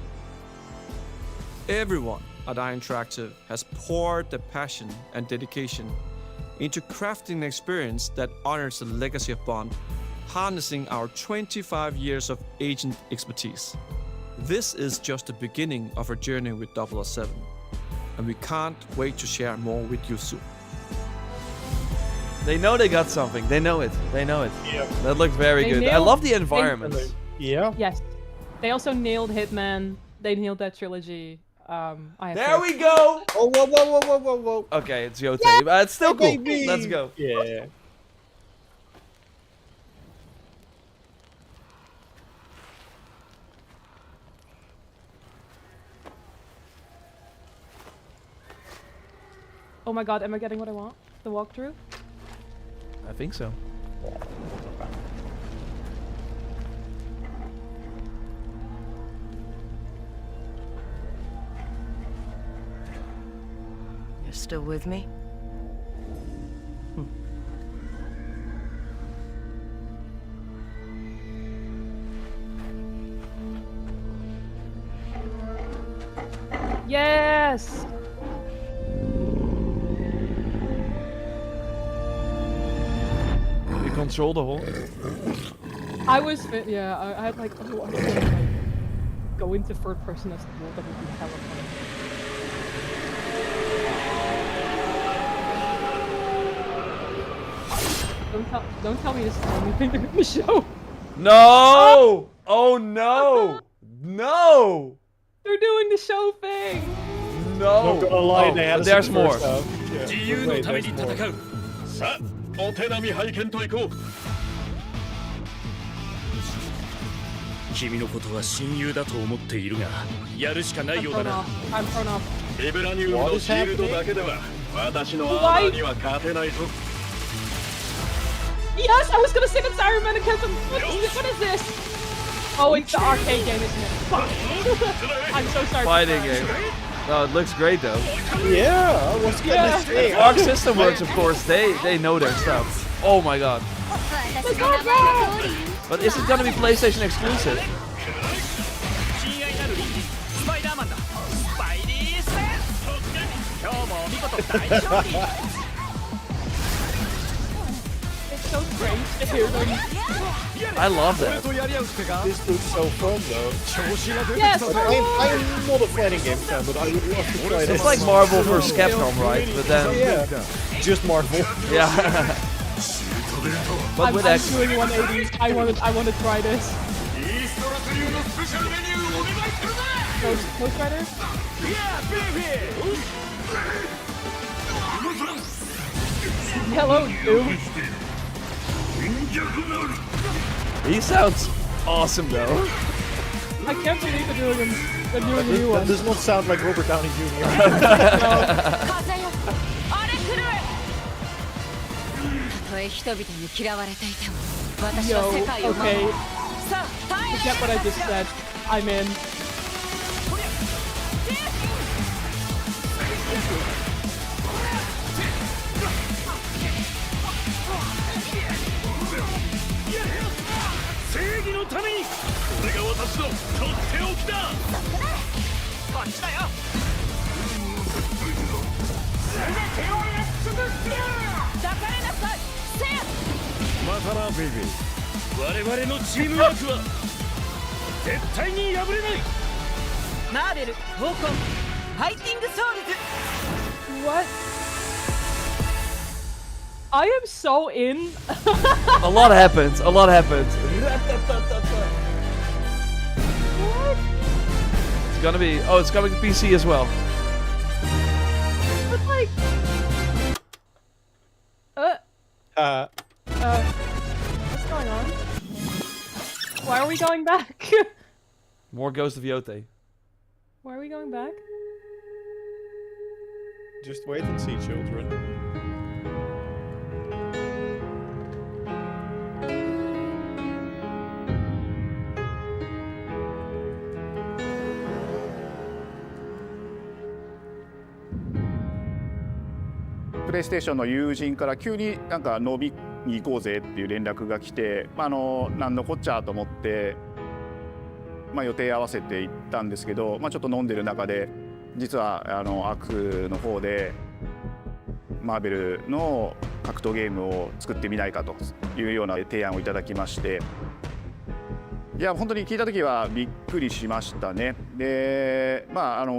Everyone at Iron Interactive has poured their passion and dedication into crafting an experience that honors the legacy of Bond, harnessing our 25 years of agent expertise. This is just the beginning of our journey with 007, and we can't wait to share more with you soon. They know they got something. They know it. They know it. Yeah. That looks very They good. I nailed- love the they- environment. Yeah. Yes. They also nailed Hitman. They nailed that trilogy. I have There faith. we go. Oh, whoa, whoa, whoa, whoa, whoa, whoa. Okay, it's Yotei, but it's still cool. Baby. Let's go. Yeah. Oh my god, am I getting what I want? The walkthrough? I think so. You're still with me? Yes! You control the whole. I was, yeah, I had like, oh, I was gonna, like, go into third person as the world. That would be hella fun. Don't tell me this is the only thing they're gonna show. No! Oh no! No! They're doing the show thing. No! Not gonna lie, Oh, they had but us there's in the more. first half. Yeah, 自由 but の wait, ために there's 戦 more. う。さあ、お手並み拝見といこう。君のことは親友だと思っているが、やるしかないようだな。 I'm thrown off. リベラニウムのシールドだけでは私のアーマーには勝てないぞ。 Yes, I was gonna sing a Siren Cataclysm. What is this? Oh, it's the arcade game, isn't it? Fuck. I'm so sorry. Fighting game. No, it looks great though. Yeah, I was gonna say. Arc System Works, of course, they know their stuff. Oh my god. But is it gonna be PlayStation exclusive? It's so strange to hear them. I love that. This looks so fun though. Yes, Like, I'm not a fighting game fan, but I would love to try this. It's like Marvel vs. Capcom, right? But then, Yeah, just Marvel. yeah. But with I'm X. doing 180s. I want to try this. Ghost Rider? Hello, dude. He sounds awesome though. I can't believe they're doing the new That one. does not sound like Robert Downey Jr. たとえ人々に嫌われていても私 Yo, は世界を守る okay. さあ耐え Forget what I just said. I'm in. What? I am so in. A lot happens. A lot happens. It's gonna be. Oh, it's coming to PC as well. But like, what's going on? Why are we going back? More Ghost of Yotei. Why are we going back? Just wait and see, children. PlayStation の友人から急になんか飲みに行こうぜっていう連絡が来て、なんのこっちゃと思って、予定合わせて行ったんですけど、ちょっと飲んでる中で実はアークの方でマーベルの格闘ゲームを作ってみないかというような提案をいただきまして。いや本当に聞いた時はびっくりしましたね。で、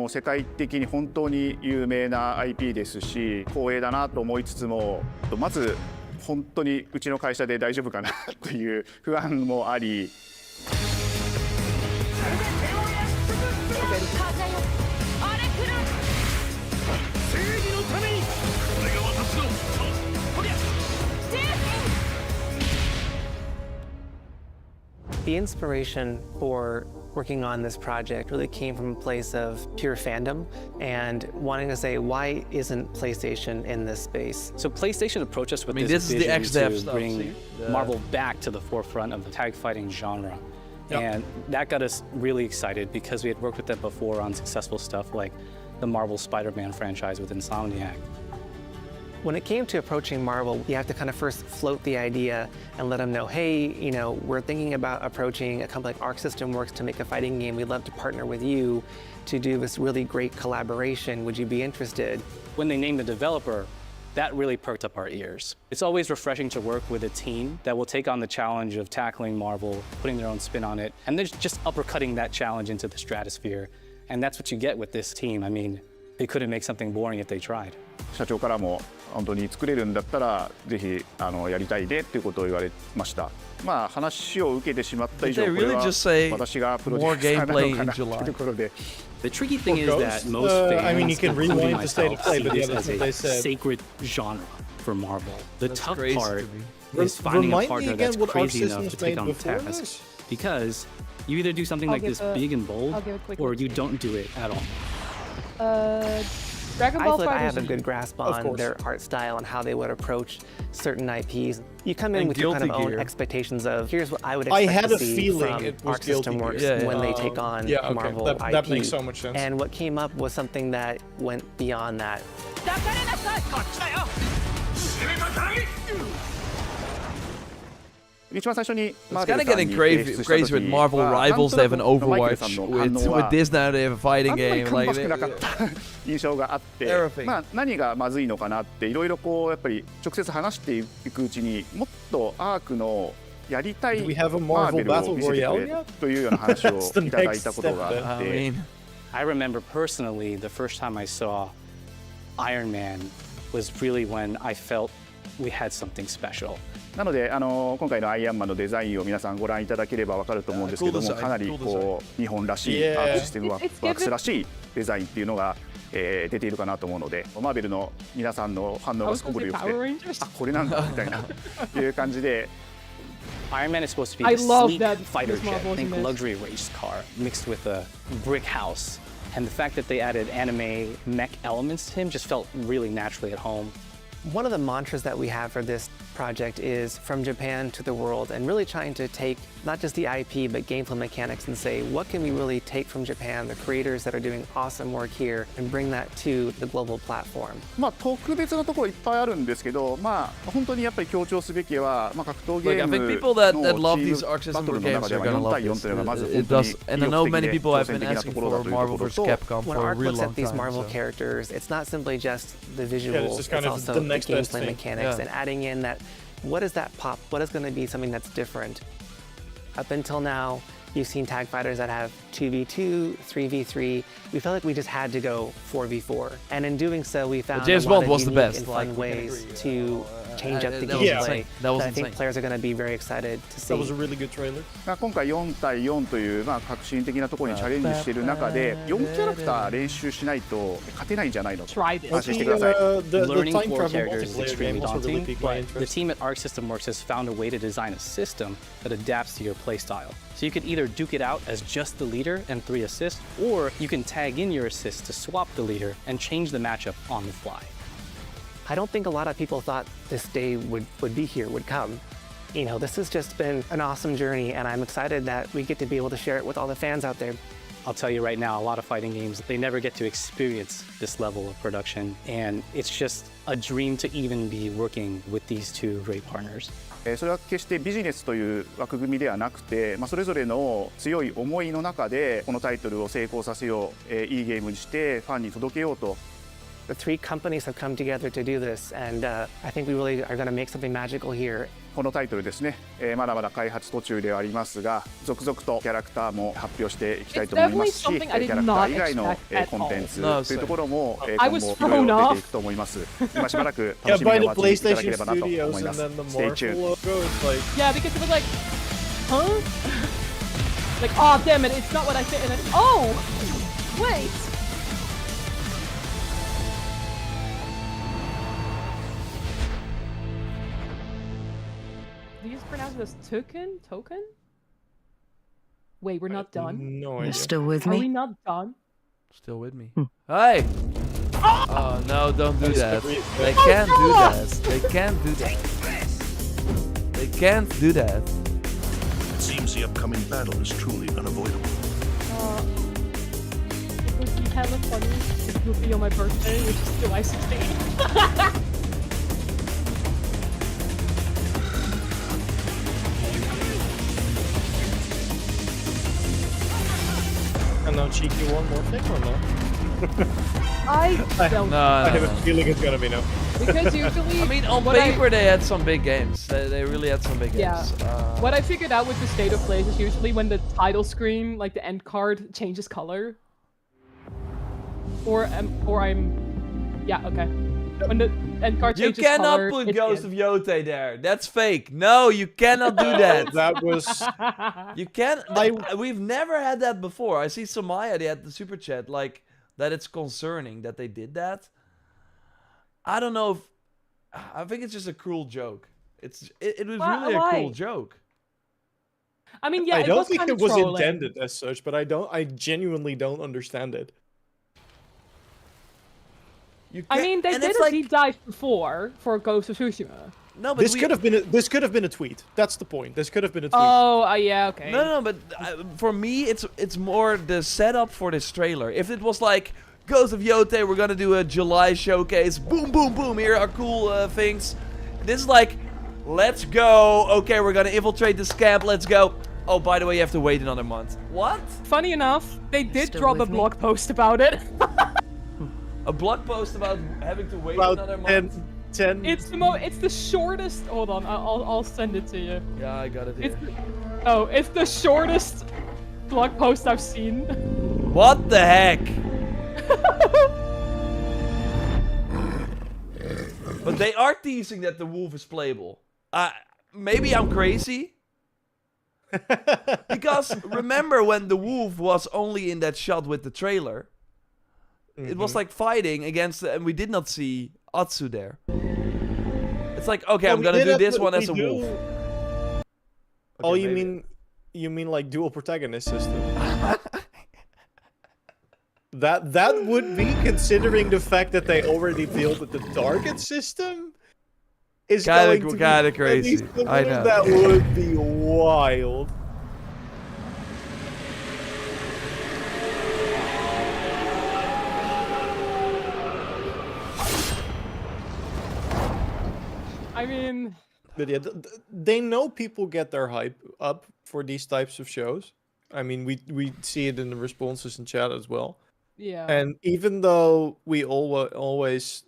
世界的に本当に有名な IP ですし光栄だなと思いつつも、まず本当にうちの会社で大丈夫かなという不安もあり。The inspiration for working on this project really came from a place of pure fandom and wanting to say, why isn't PlayStation in this space? So PlayStation approached us with this is the vision X-Dev to stuff, bring Marvel back to the forefront of the tag fighting genre. And that got us really excited because we had worked with them before on successful stuff like the Marvel Spider-Man franchise with Insomniac. When it came to approaching Marvel, you have to kind of first float the idea and let them know, hey, we're thinking about approaching a company like Arc System Works to make a fighting game. We'd love to partner with you to do this really great collaboration. Would you be interested? When they named the developer, that really perked up our ears. It's always refreshing to work with a team that will take on the challenge of tackling Marvel, putting their own spin on it, and they're just uppercutting that challenge into the stratosphere. And that's what you get with this team. I mean, they couldn't make something boring if they tried. 社長からも本当に作れるんだったらぜひやりたいねっていうことを言われました。まあ話を受けてしまった以上これは私がプロデューサーなのかなというところで。The tricky thing is that most fans, I mean, you can rewind the state of play, but yeah, that's what they a said. sacred genre for Marvel. The tough crazy part to me. is finding a Remind me partner again that's what Arc crazy enough Systems to take made on before the task, this? because you either do something I'll like this give a- big and bold, I'll give a quick or look. you don't do it at all. Dragon I Ball feel like I Fighters. have a good grasp Of on course. their art style and how they would approach certain IPs. You come in And with your kind of Guilty own Gear. expectations of here's what I would I expect had to a see feeling from it was Arc System Guilty Works Gear. when they take on Yeah, okay. Marvel That IP. makes so much sense. And what came up was something that went beyond that. It's kind of getting crazy with Marvel Rivals. They have an Overwatch. With this now they have a fighting game. Like, 印象があって、まあ何がまずいのかなっていろいろこうやっぱり直接話していくうちにもっとアークのやりたいマーベルを見せてくれというような話をいただいたことがあって。I remember personally the first time I saw Iron Man was really when I felt we had something special. なので今回のアイアンマンのデザインを皆さんご覧いただければ分かると思うんですけども、かなりこう日本らしいアークシステムワークスらしいデザインっていうのが出ているかなと思うので、マーベルの皆さんの反応がすごく良くて、あこれなんだみたいないう感じで。Iron Man is supposed to be a sleek fighter jet, think luxury race car mixed with a brick house. And the fact that they added anime mech elements to him just felt really naturally at home. One of the mantras that we have for this project is from Japan to the world, and really trying to take not just the IP but gameplay mechanics and say what can we really take from Japan, the creators that are doing awesome work here, and bring that to the global platform. まあ特別なところいっぱいあるんですけど、まあ本当にやっぱり強調すべきは、まあ格闘ゲームのチームバトルの中では4対4というのがまず本当に魅力的で挑戦的なところだというところと。When Ark looks at these Marvel characters, it's not simply just the visuals, it's also the gameplay mechanics and adding in that what is that pop? What is going to be something that's different? Up until now, you've seen tag fighters that have 2v2, 3v3. We felt like we just had to go 4v4. And in doing so, we found a lot of unique and fun ways to change up the gameplay that I think players are going to be very excited to see. That was a really good trailer. 今回4対4というまあ革新的なところにチャレンジしている中で4キャラクター練習しないと勝てないんじゃないのと安心してください。Learning 4 characters is extremely daunting, but the team at Arc System Works has found a way to design a system that adapts to your playstyle. So you could either duke it out as just the leader and 3 assists, or you can tag in your assists to swap the leader and change the matchup on the fly. I don't think a lot of people thought this day would be here, would come. You know, this has just been an awesome journey, and I'm excited that we get to be able to share it with all the fans out there. I'll tell you right now, a lot of fighting games, they never get to experience this level of production, and it's just a dream to even be working with these two great partners. それは決してビジネスという枠組みではなくて、それぞれの強い思いの中でこのタイトルを成功させよう、いいゲームにしてファンに届けようと。The 3 companies have come together to do this, and I think we really are going to make something magical here. このタイトルですね、まだまだ開発途中ではありますが、続々とキャラクターも発表していきたいと思いますし、キャラクター以外のコンテンツというところも今後いろいろ出ていくと思います。今しばらく楽しみにお待ちいただければなと思います。Stay tuned. Yeah, because it was like, huh? Like, oh damn it, it's not what I said. And then, oh, wait. Do you just pronounce it as token? Token? Wait, we're not done? No idea. You're still with Are me? we not done? Still with me. Hey! Oh no, don't do that. They can't do that. They can't do that. They can't do that. It seems the upcoming battle is truly unavoidable. You can't look funny. It will be on my birthday, which is July 16th. And now cheeky one more thing or no? I don't. I have a feeling it's gonna be no. Because usually, I mean, on paper they had some big games. They really had some big games. Yeah. What I figured out with the state of plays is usually when the title screen, like the end card, changes color. Or I'm. Yeah. Okay. end card You changes cannot color, put it's Ghost the of Yotei there. That's fake. No, you cannot do that. That was... You can't. We've never had that before. I see Samaya, they had the super chat, like, that it's concerning that they did that. I don't know if... I think it's just a cruel joke. It was really a cruel joke. I mean, yeah, I it don't was think kind it of was trolling. intended as such, but I genuinely don't understand it. I mean, they did a deep dive before for Ghost of Tsushima. No, but this could have been a tweet. That's the point. This could have been a tweet. Oh, yeah, okay. No, but for me, it's more the setup for this trailer. If it was like, Ghost of Yotei, we're gonna do a July showcase, boom, boom, boom, here are cool things. This is like, let's go, okay, we're gonna infiltrate this camp, let's go. Oh, by the way, you have to wait another month. What? Funny enough, they did Still drop a with me? blog post about it. A blog post about having to wait About another month? 10... It's the shortest. Hold on, I'll send it to you. Yeah, I got it here. It's the shortest blog post I've seen. What the heck? But they are teasing that the wolf is playable. Maybe I'm crazy. Because remember when the wolf was only in that shot with the trailer? It was like fighting against, and we did not see Atsu there. It's like, okay, Well, I'm gonna do this one we as a wolf. Oh, Okay, you maybe. mean like dual protagonist system? That would be, considering the fact that they already revealed that the target system is going to be kinda crazy. I know. That would be wild. I mean, But yeah, they know people get their hype up for these types of shows. I mean, we see it in the responses in chat as well. yeah. And even though we always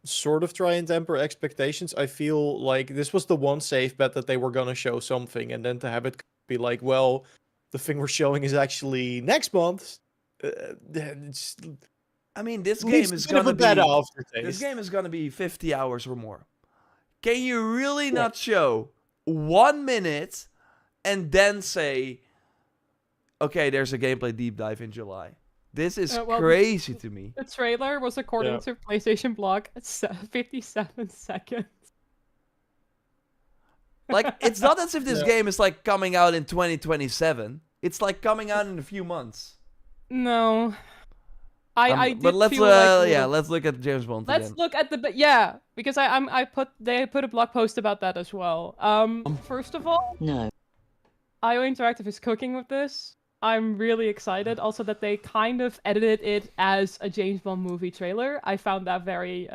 sort of try and temper expectations, I feel like this was the one safe bet that they were gonna show something, and then to have it be like, well, the thing we're showing is actually next month. It's, I mean, this leaves game is a bit of gonna a bad be. aftertaste. This game is gonna be 50 hours or more. Can you really not show 1 minute and then say, okay, there's a gameplay deep dive in July? This is Well, crazy to me. The trailer was, according Yeah. to PlayStation blog, 57 seconds. Like, it's not as if this Yeah. game is like coming out in 2027. It's like coming out in a few months. No. I did but let's feel like let's look at James Bond Let's again. look at because they put a blog post about that as well. First of all, No. IO Interactive is cooking with this. I'm really excited. Also, that they kind of edited it as a James Bond movie trailer. I found that very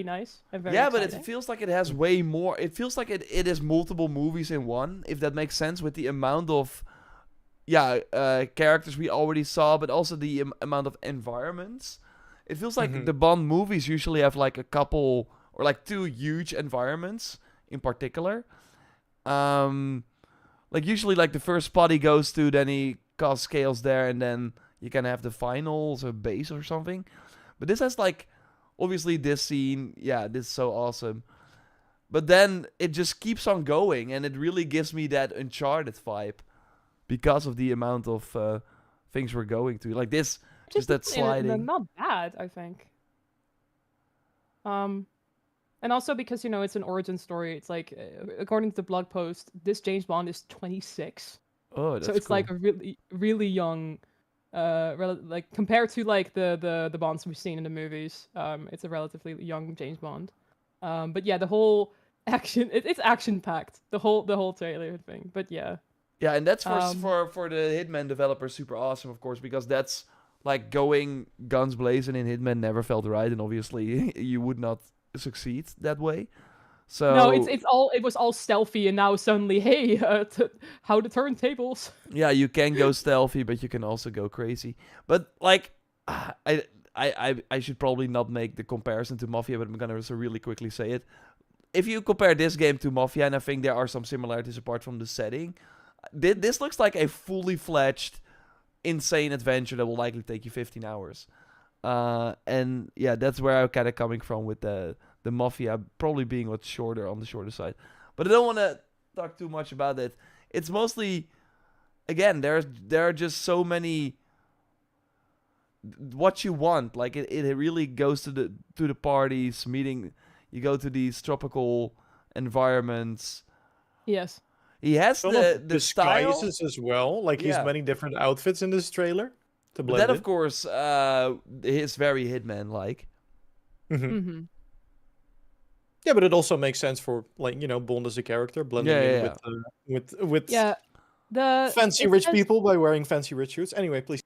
nice and very Yeah, but exciting. it feels like it has way more. It feels like it is multiple movies in one, if that makes sense, with the amount of characters we already saw, but also the amount of environments. It feels like the Bond movies usually have like a couple or like 2 huge environments in particular. Like usually like the first spot he goes to, then he casts chaos there, and then you can have the finals or base or something. But this has like, obviously this scene, this is so awesome. But then it just keeps on going, and it really gives me that Uncharted vibe. Because of the amount of things we're going through. Like this, just that sliding. Not bad, I think. And also because, it's an origin story. It's like, according to the blog post, this James Bond is 26. Oh, that's so it's cool. like a really, really young, like compared to like the Bonds we've seen in the movies. It's a relatively young James Bond. But yeah, the whole action, it's action packed. The whole trailer thing. But yeah. Yeah, and that's for the Hitman developers super awesome, of course, because that's like going guns blazing in Hitman never felt right, and obviously you would not succeed that way. So No, it was all stealthy, and now suddenly, hey, how the turntables. Yeah, you can go stealthy, but you can also go crazy. But like, I should probably not make the comparison to Mafia, but I'm gonna also really quickly say it. If you compare this game to Mafia, and I think there are some similarities apart from the setting. This looks like a fully fledged, insane adventure that will likely take you 15 hours. And yeah, that's where I'm kind of coming from with the Mafia probably being what's shorter on the shorter side. But I don't want to talk too much about it. It's mostly, again, there are just so many what you want. Like it really goes to the parties, meeting. You go to these tropical environments. Yes. He has the style disguises as well. Like he has many different outfits in this trailer to blend that, in. of course, is very Hitman-like. Mm-hmm. Yeah, but it also makes sense for Bond as a character blending in with the fancy rich people by wearing fancy rich suits. Anyway, please.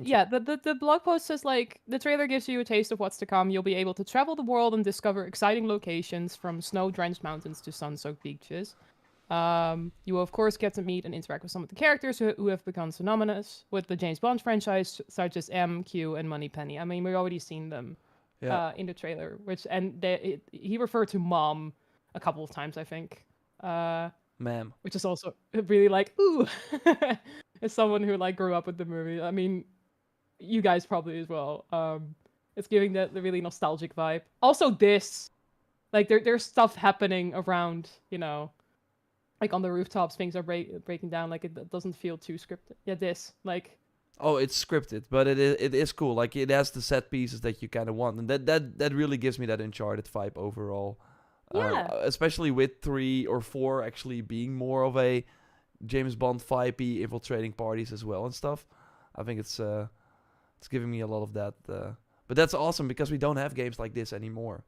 Yeah, the blog post says the trailer gives you a taste of what's to come. You'll be able to travel the world and discover exciting locations from snow-drenched mountains to sun-soaked beaches. You will of course get to meet and interact with some of the characters who have become synonymous with the James Bond franchise, such as M, Q, and Moneypenny. I mean, we've already seen them in the trailer, he referred to Mom a couple of times, I think. Ma'am. Which is also really ooh, as someone who grew up with the movie. I mean, you guys probably as well. It's giving the really nostalgic vibe. Also, there's stuff happening around, on the rooftops, things are breaking down. It doesn't feel too scripted. Yeah, Oh, it's scripted, but it is cool. Like it has the set pieces that you kind of want, and that really gives me that Uncharted vibe overall. Yeah. Especially with 3 or 4 actually being more of a James Bond vibe, infiltrating parties as well and stuff. I think it's giving me a lot of that. But that's awesome because we don't have games like this anymore.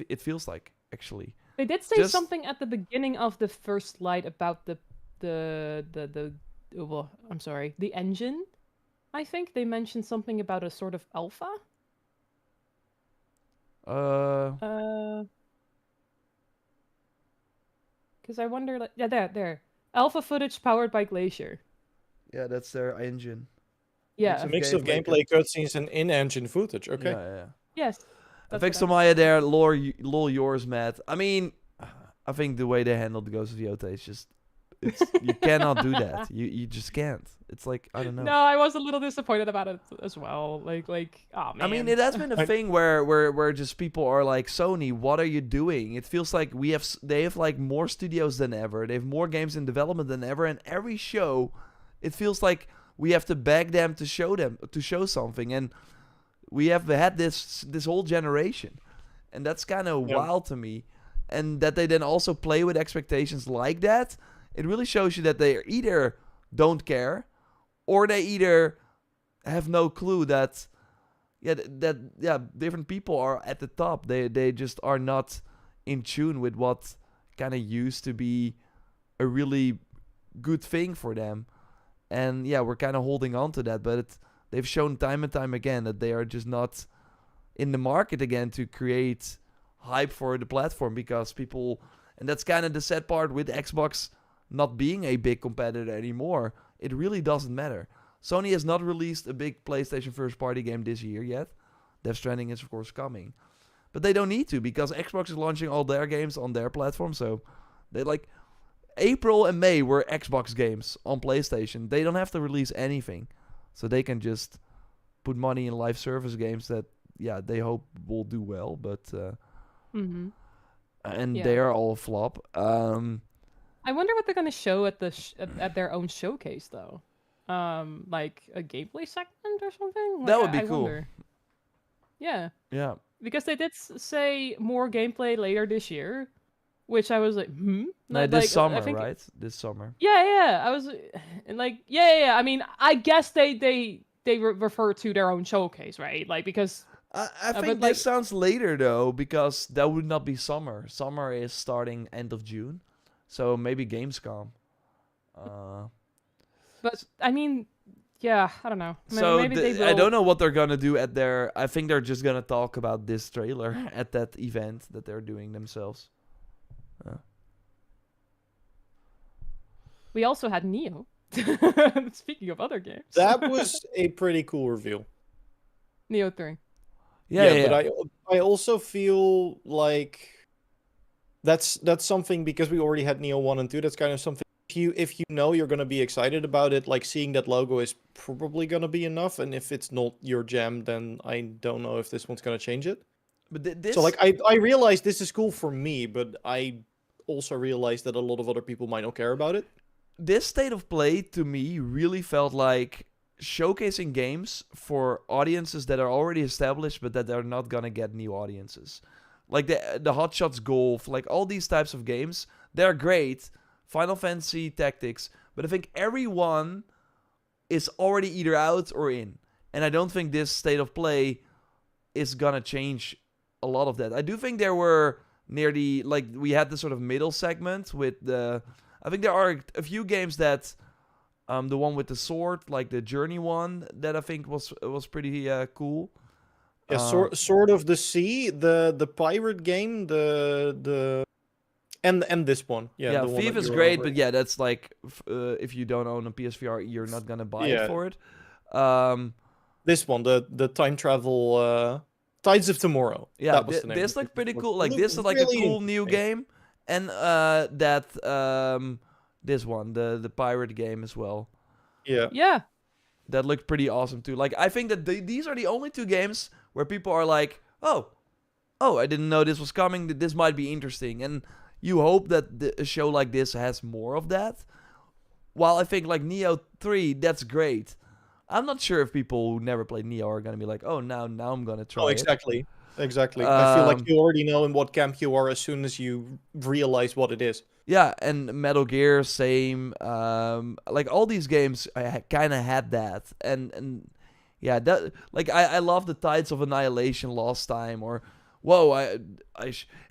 It feels like, actually. They did say something at the beginning of the first slide about the engine. I think they mentioned something about a sort of alpha. Because I wonder, there. Alpha footage powered by Glacier. Yeah, that's their engine. Yeah. It's a mix of gameplay cutscenes and in-engine footage. Okay. Yeah. Yes. I think Samaya there, lol yours, Matt. I mean, I think the way they handled the Ghost of Yotei is just... you cannot do that. You just can't. It's like, I don't know. No, I was a little disappointed about it as well. Oh man. I mean, it has been a thing where just people are like, Sony, what are you doing? It feels like they have more studios than ever. They have more games in development than ever, and every show, it feels like we have to beg them to show something. And we have had this whole generation, and that's kind of wild to me. And that they then also play with expectations like that. It really shows you that they either don't care, or they either have no clue that different people are at the top. They just are not in tune with what kind of used to be a really good thing for them. And yeah, we're kind of holding on to that, but they've shown time and time again that they are just not in the market again to create hype for the platform, because people, and that's kind of the sad part with Xbox not being a big competitor anymore. It really doesn't matter. Sony has not released a big PlayStation first-party game this year yet. Death Stranding is, of course, coming. But they don't need to, because Xbox is launching all their games on their platform. So, they April and May were Xbox games on PlayStation. They don't have to release anything. So they can just put money in live service games that, they hope will do well. But, and they are all a flop. I wonder what they're gonna show at at their own showcase, though. Like a gameplay segment or something. That would be cool. Wonder. Yeah. Yeah. Because they did say more gameplay later this year, which I was like, No, this summer, right? This summer. Yeah. I was like, yeah. I mean, I guess they refer to their own showcase, right? Because I think this sounds later though, because that would not be summer. Summer is starting end of June. So maybe Gamescom. But I mean, yeah, I don't know. Maybe they will. I don't know what they're gonna do at their. I think they're just gonna talk about this trailer at that event that they're doing themselves. We also had Neo. Speaking of other games, that was a pretty cool reveal. Neo 3. Yeah. But I also feel like that's something, because we already had Neo 1 and 2. That's kind of something if you know you're gonna be excited about it, like seeing that logo is probably gonna be enough. And if it's not your jam, then I don't know if this one's gonna change it. But this... So like I realize this is cool for me, but I also realize that a lot of other people might not care about it. This state of play to me really felt like showcasing games for audiences that are already established, but that are not gonna get new audiences. Like the Hot Shots Golf, like all these types of games, they're great. Final Fantasy Tactics, but I think everyone is already either out or in. And I don't think this state of play is gonna change a lot of that. I do think there were near the, like, we had the sort of middle segment with the, I think there are a few games that, the one with the sword, like the Journey one, that I think was pretty cool. Yeah, Sword of the Sea, the pirate game, the and this one. Yeah, the one Thief that is you were great, over. but yeah, that's like if you don't own a PSVR, you're not gonna buy it Yeah. for it. This one, the time travel, Tides of Tomorrow. Yeah, that was the name. this of it. looked pretty It cool. Like looked this is like really a cool new interesting. game, and this one, the pirate game as well. Yeah. That looked pretty awesome too. Like I think that these are the only two games where people are like, oh, I didn't know this was coming. This might be interesting, and you hope that a show like this has more of that. While I think like Neo 3, that's great. I'm not sure if people who never played Neo are gonna be like, oh, now I'm gonna try. Oh, it. exactly. Exactly. I feel like you already know in what camp you are as soon as you realize what it is. Yeah, and Metal Gear, same. Like all these games, I kind of had that, and yeah, that like I love the Tides of Annihilation last time, or whoa,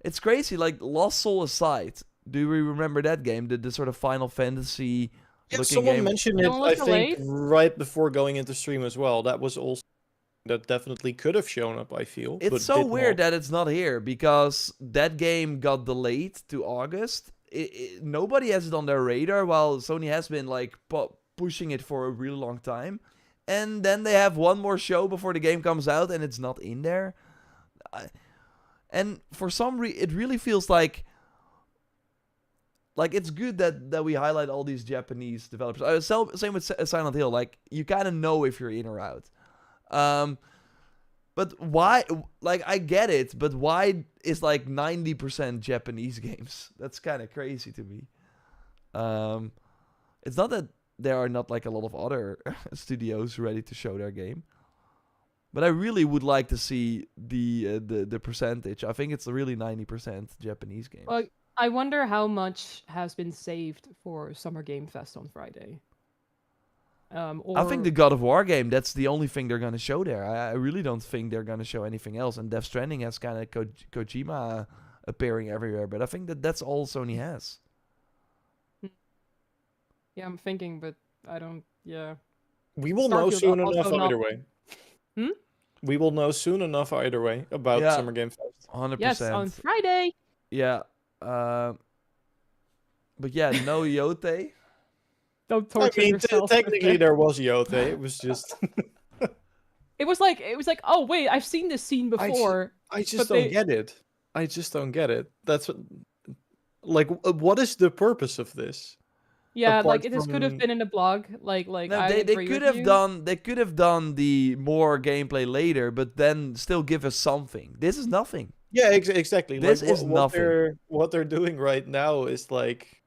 it's crazy. Like Lost Soul aside, do we remember that game? The sort of Final Fantasy looking Someone game. mentioned it, I think, right before going into stream as well. That was also that definitely could have shown up, I feel. It's but so did weird not. that it's not here, because that game got delayed to August. Nobody has it on their radar, while Sony has been like pushing it for a really long time. And then they have one more show before the game comes out, and it's not in there. And for some reason, it really feels like it's good that we highlight all these Japanese developers. Same with Silent Hill. Like, you kind of know if you're in or out. But why? Like, I get it, but why is like 90% Japanese games? That's kind of crazy to me. It's not that there are not like a lot of other studios ready to show their game, but I really would like to see the percentage. I think it's really 90% Japanese games. Well, I wonder how much has been saved for Summer Game Fest on Friday. I think the God of War game, that's the only thing they're going to show there. I really don't think they're going to show anything else. And Death Stranding has kind of Kojima appearing everywhere, but I think that's all Sony has. Yeah, I'm thinking, but I don't, yeah. We will know Starfield soon also enough not- either way. We will know soon enough either way about Yeah. Summer Game Fest. 100%. Yes, on Friday. Yeah. But yeah, no Yotei. Don't I torture mean, yourself. technically there was Yotei. It was just... It was like, oh wait, I've seen this scene before. I just don't get it. I just don't get it. That's like, what is the purpose of this? Yeah, Apart like this could have from- been in a blog. Like No, I they agree could with have you. done the more gameplay later, but then still give us something. This is nothing. Yeah, exactly. This like, is nothing. What they're doing right now is like,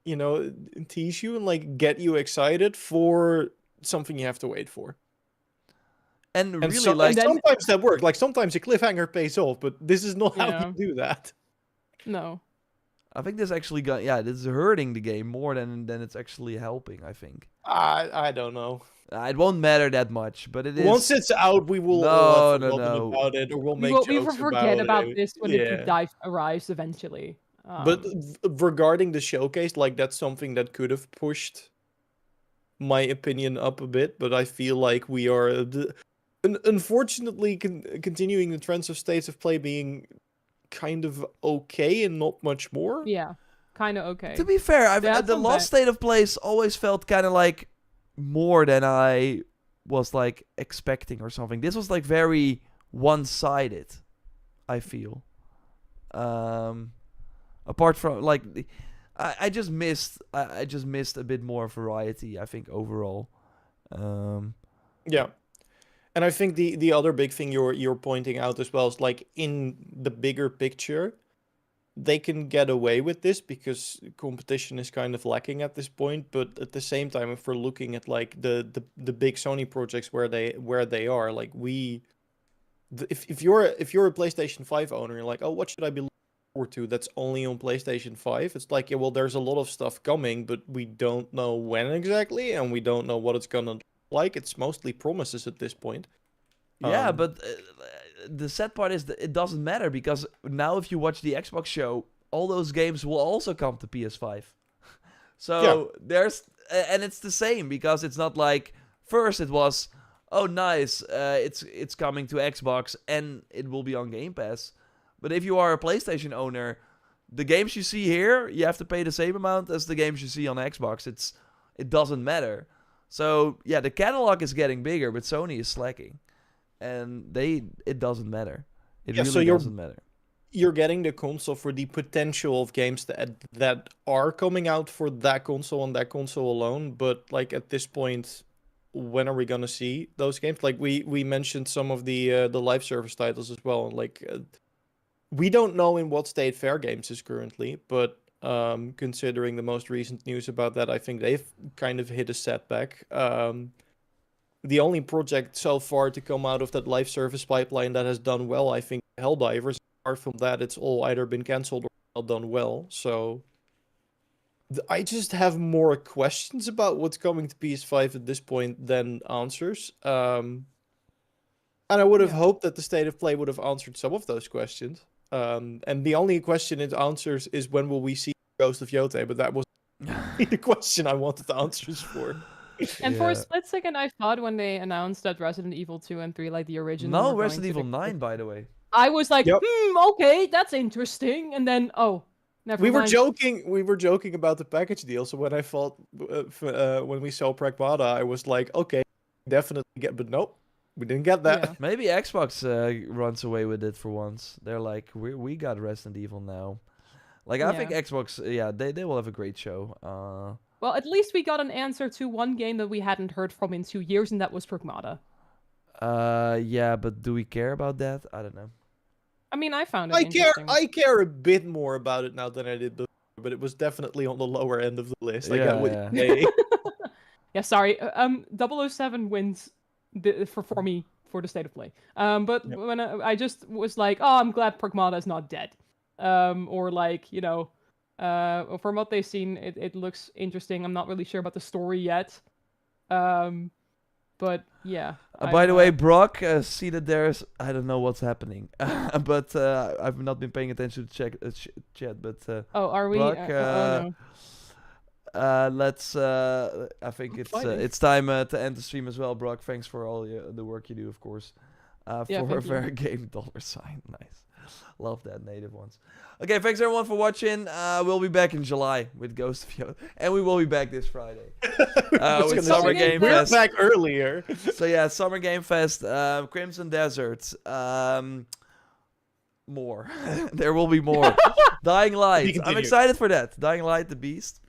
you know, tease you and like get you excited for something you have to wait for. And really, and sometimes that works. Like sometimes a cliffhanger pays off, but this is not how Yeah. you do that. No. I think this actually this is hurting the game more than it's actually helping, I think. I don't know. It won't matter that much, but it is. Once it's out, we will all have No. forgotten about it, or we'll make We will jokes forget about it. this when the deep dive arrives eventually. But regarding the showcase, like that's something that could have pushed my opinion up a bit. But I feel like we are, unfortunately, continuing the trends of states of play being kind of okay and not much more. Yeah, kind of okay. To be fair, They had the some Lost State of Plays always felt kind of like more than I was like expecting or something. This was like very one-sided, I feel. Apart from like, I just missed a bit more variety, I think, overall. Yeah. And I think the other big thing you're pointing out as well is like in the bigger picture, they can get away with this because competition is kind of lacking at this point. But at the same time, if we're looking at like the big Sony projects where they are, like if you're a PlayStation 5 owner, you're like, oh, what should I be looking forward to that's only on PlayStation 5? It's like, yeah, well, there's a lot of stuff coming, but we don't know when exactly, and we don't know what it's gonna look like. It's mostly promises at this point. Yeah, but the sad part is that it doesn't matter, because now if you watch the Xbox show, all those games will also come to PS5. So and it's the same, because it's not like first it was, oh nice, it's coming to Xbox and it will be on Game Pass. But if you are a PlayStation owner, the games you see here, you have to pay the same amount as the games you see on Xbox. It doesn't matter. So yeah, the catalog is getting bigger, but Sony is slacking. And it doesn't matter. It really doesn't matter. You're getting the console for the potential of games that are coming out for that console and that console alone. But like at this point, when are we gonna see those games? Like we mentioned some of the live service titles as well. Like we don't know in what state Fair Games is currently, but considering the most recent news about that, I think they've kind of hit a setback. The only project so far to come out of that live service pipeline that has done well, I think, Helldivers. Apart from that, it's all either been cancelled or not done well. So I just have more questions about what's coming to PS5 at this point than answers. And I would have hoped that the State of Play would have answered some of those questions. And the only question it answers is when will we see Ghost of Yotei, but that was the question I wanted answers for. And for a split second, I thought when they announced that Resident Evil 2 and 3, like the original. No, Resident Evil 9, by the way. I was like, okay, that's interesting. And then, never mind. We were joking about the package deal. So when I thought, when we saw Pragmata, I was like, okay, definitely get, but nope, we didn't get that. Yeah. Maybe Xbox runs away with it for once. They're like, we got Resident Evil now. Like, I think Xbox, they will have a great show. Well, at least we got an answer to one game that we hadn't heard from in 2 years, and that was Pragmata. Yeah, but do we care about that? I don't know. I mean, I found it interesting. I care a bit more about it now than I did before, but it was definitely on the lower end of the list. Yeah, sorry. 007 wins for me for the State of Play. But when I just was like, oh, I'm glad Pragmata is not dead. Or like, you know, from what they've seen, it looks interesting. I'm not really sure about the story yet. But yeah. By the way, Brock, see that there's, I don't know what's happening, but I've not been paying attention to chat. But are we? Brock, no. let's. I think it's time to end the stream as well, Brock. Thanks for all the work you do, of course. For Fair Game $sign, nice. Love that, native ones. Okay, thanks everyone for watching. We'll be back in July with Ghost of Yotei, and we will be back this Friday with Summer Game Fest. We're back earlier. So yeah, Summer Game Fest, Crimson Desert, more. There will be more. Dying Light. I'm excited for that. Dying Light, the Beast.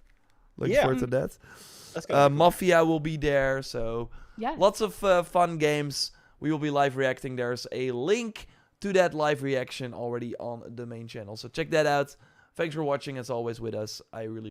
Looking forward to that. Mafia will be there. So lots of fun games. We will be live reacting. There's a link to that live reaction already on the main channel. So check that out. Thanks for watching as always with us. I really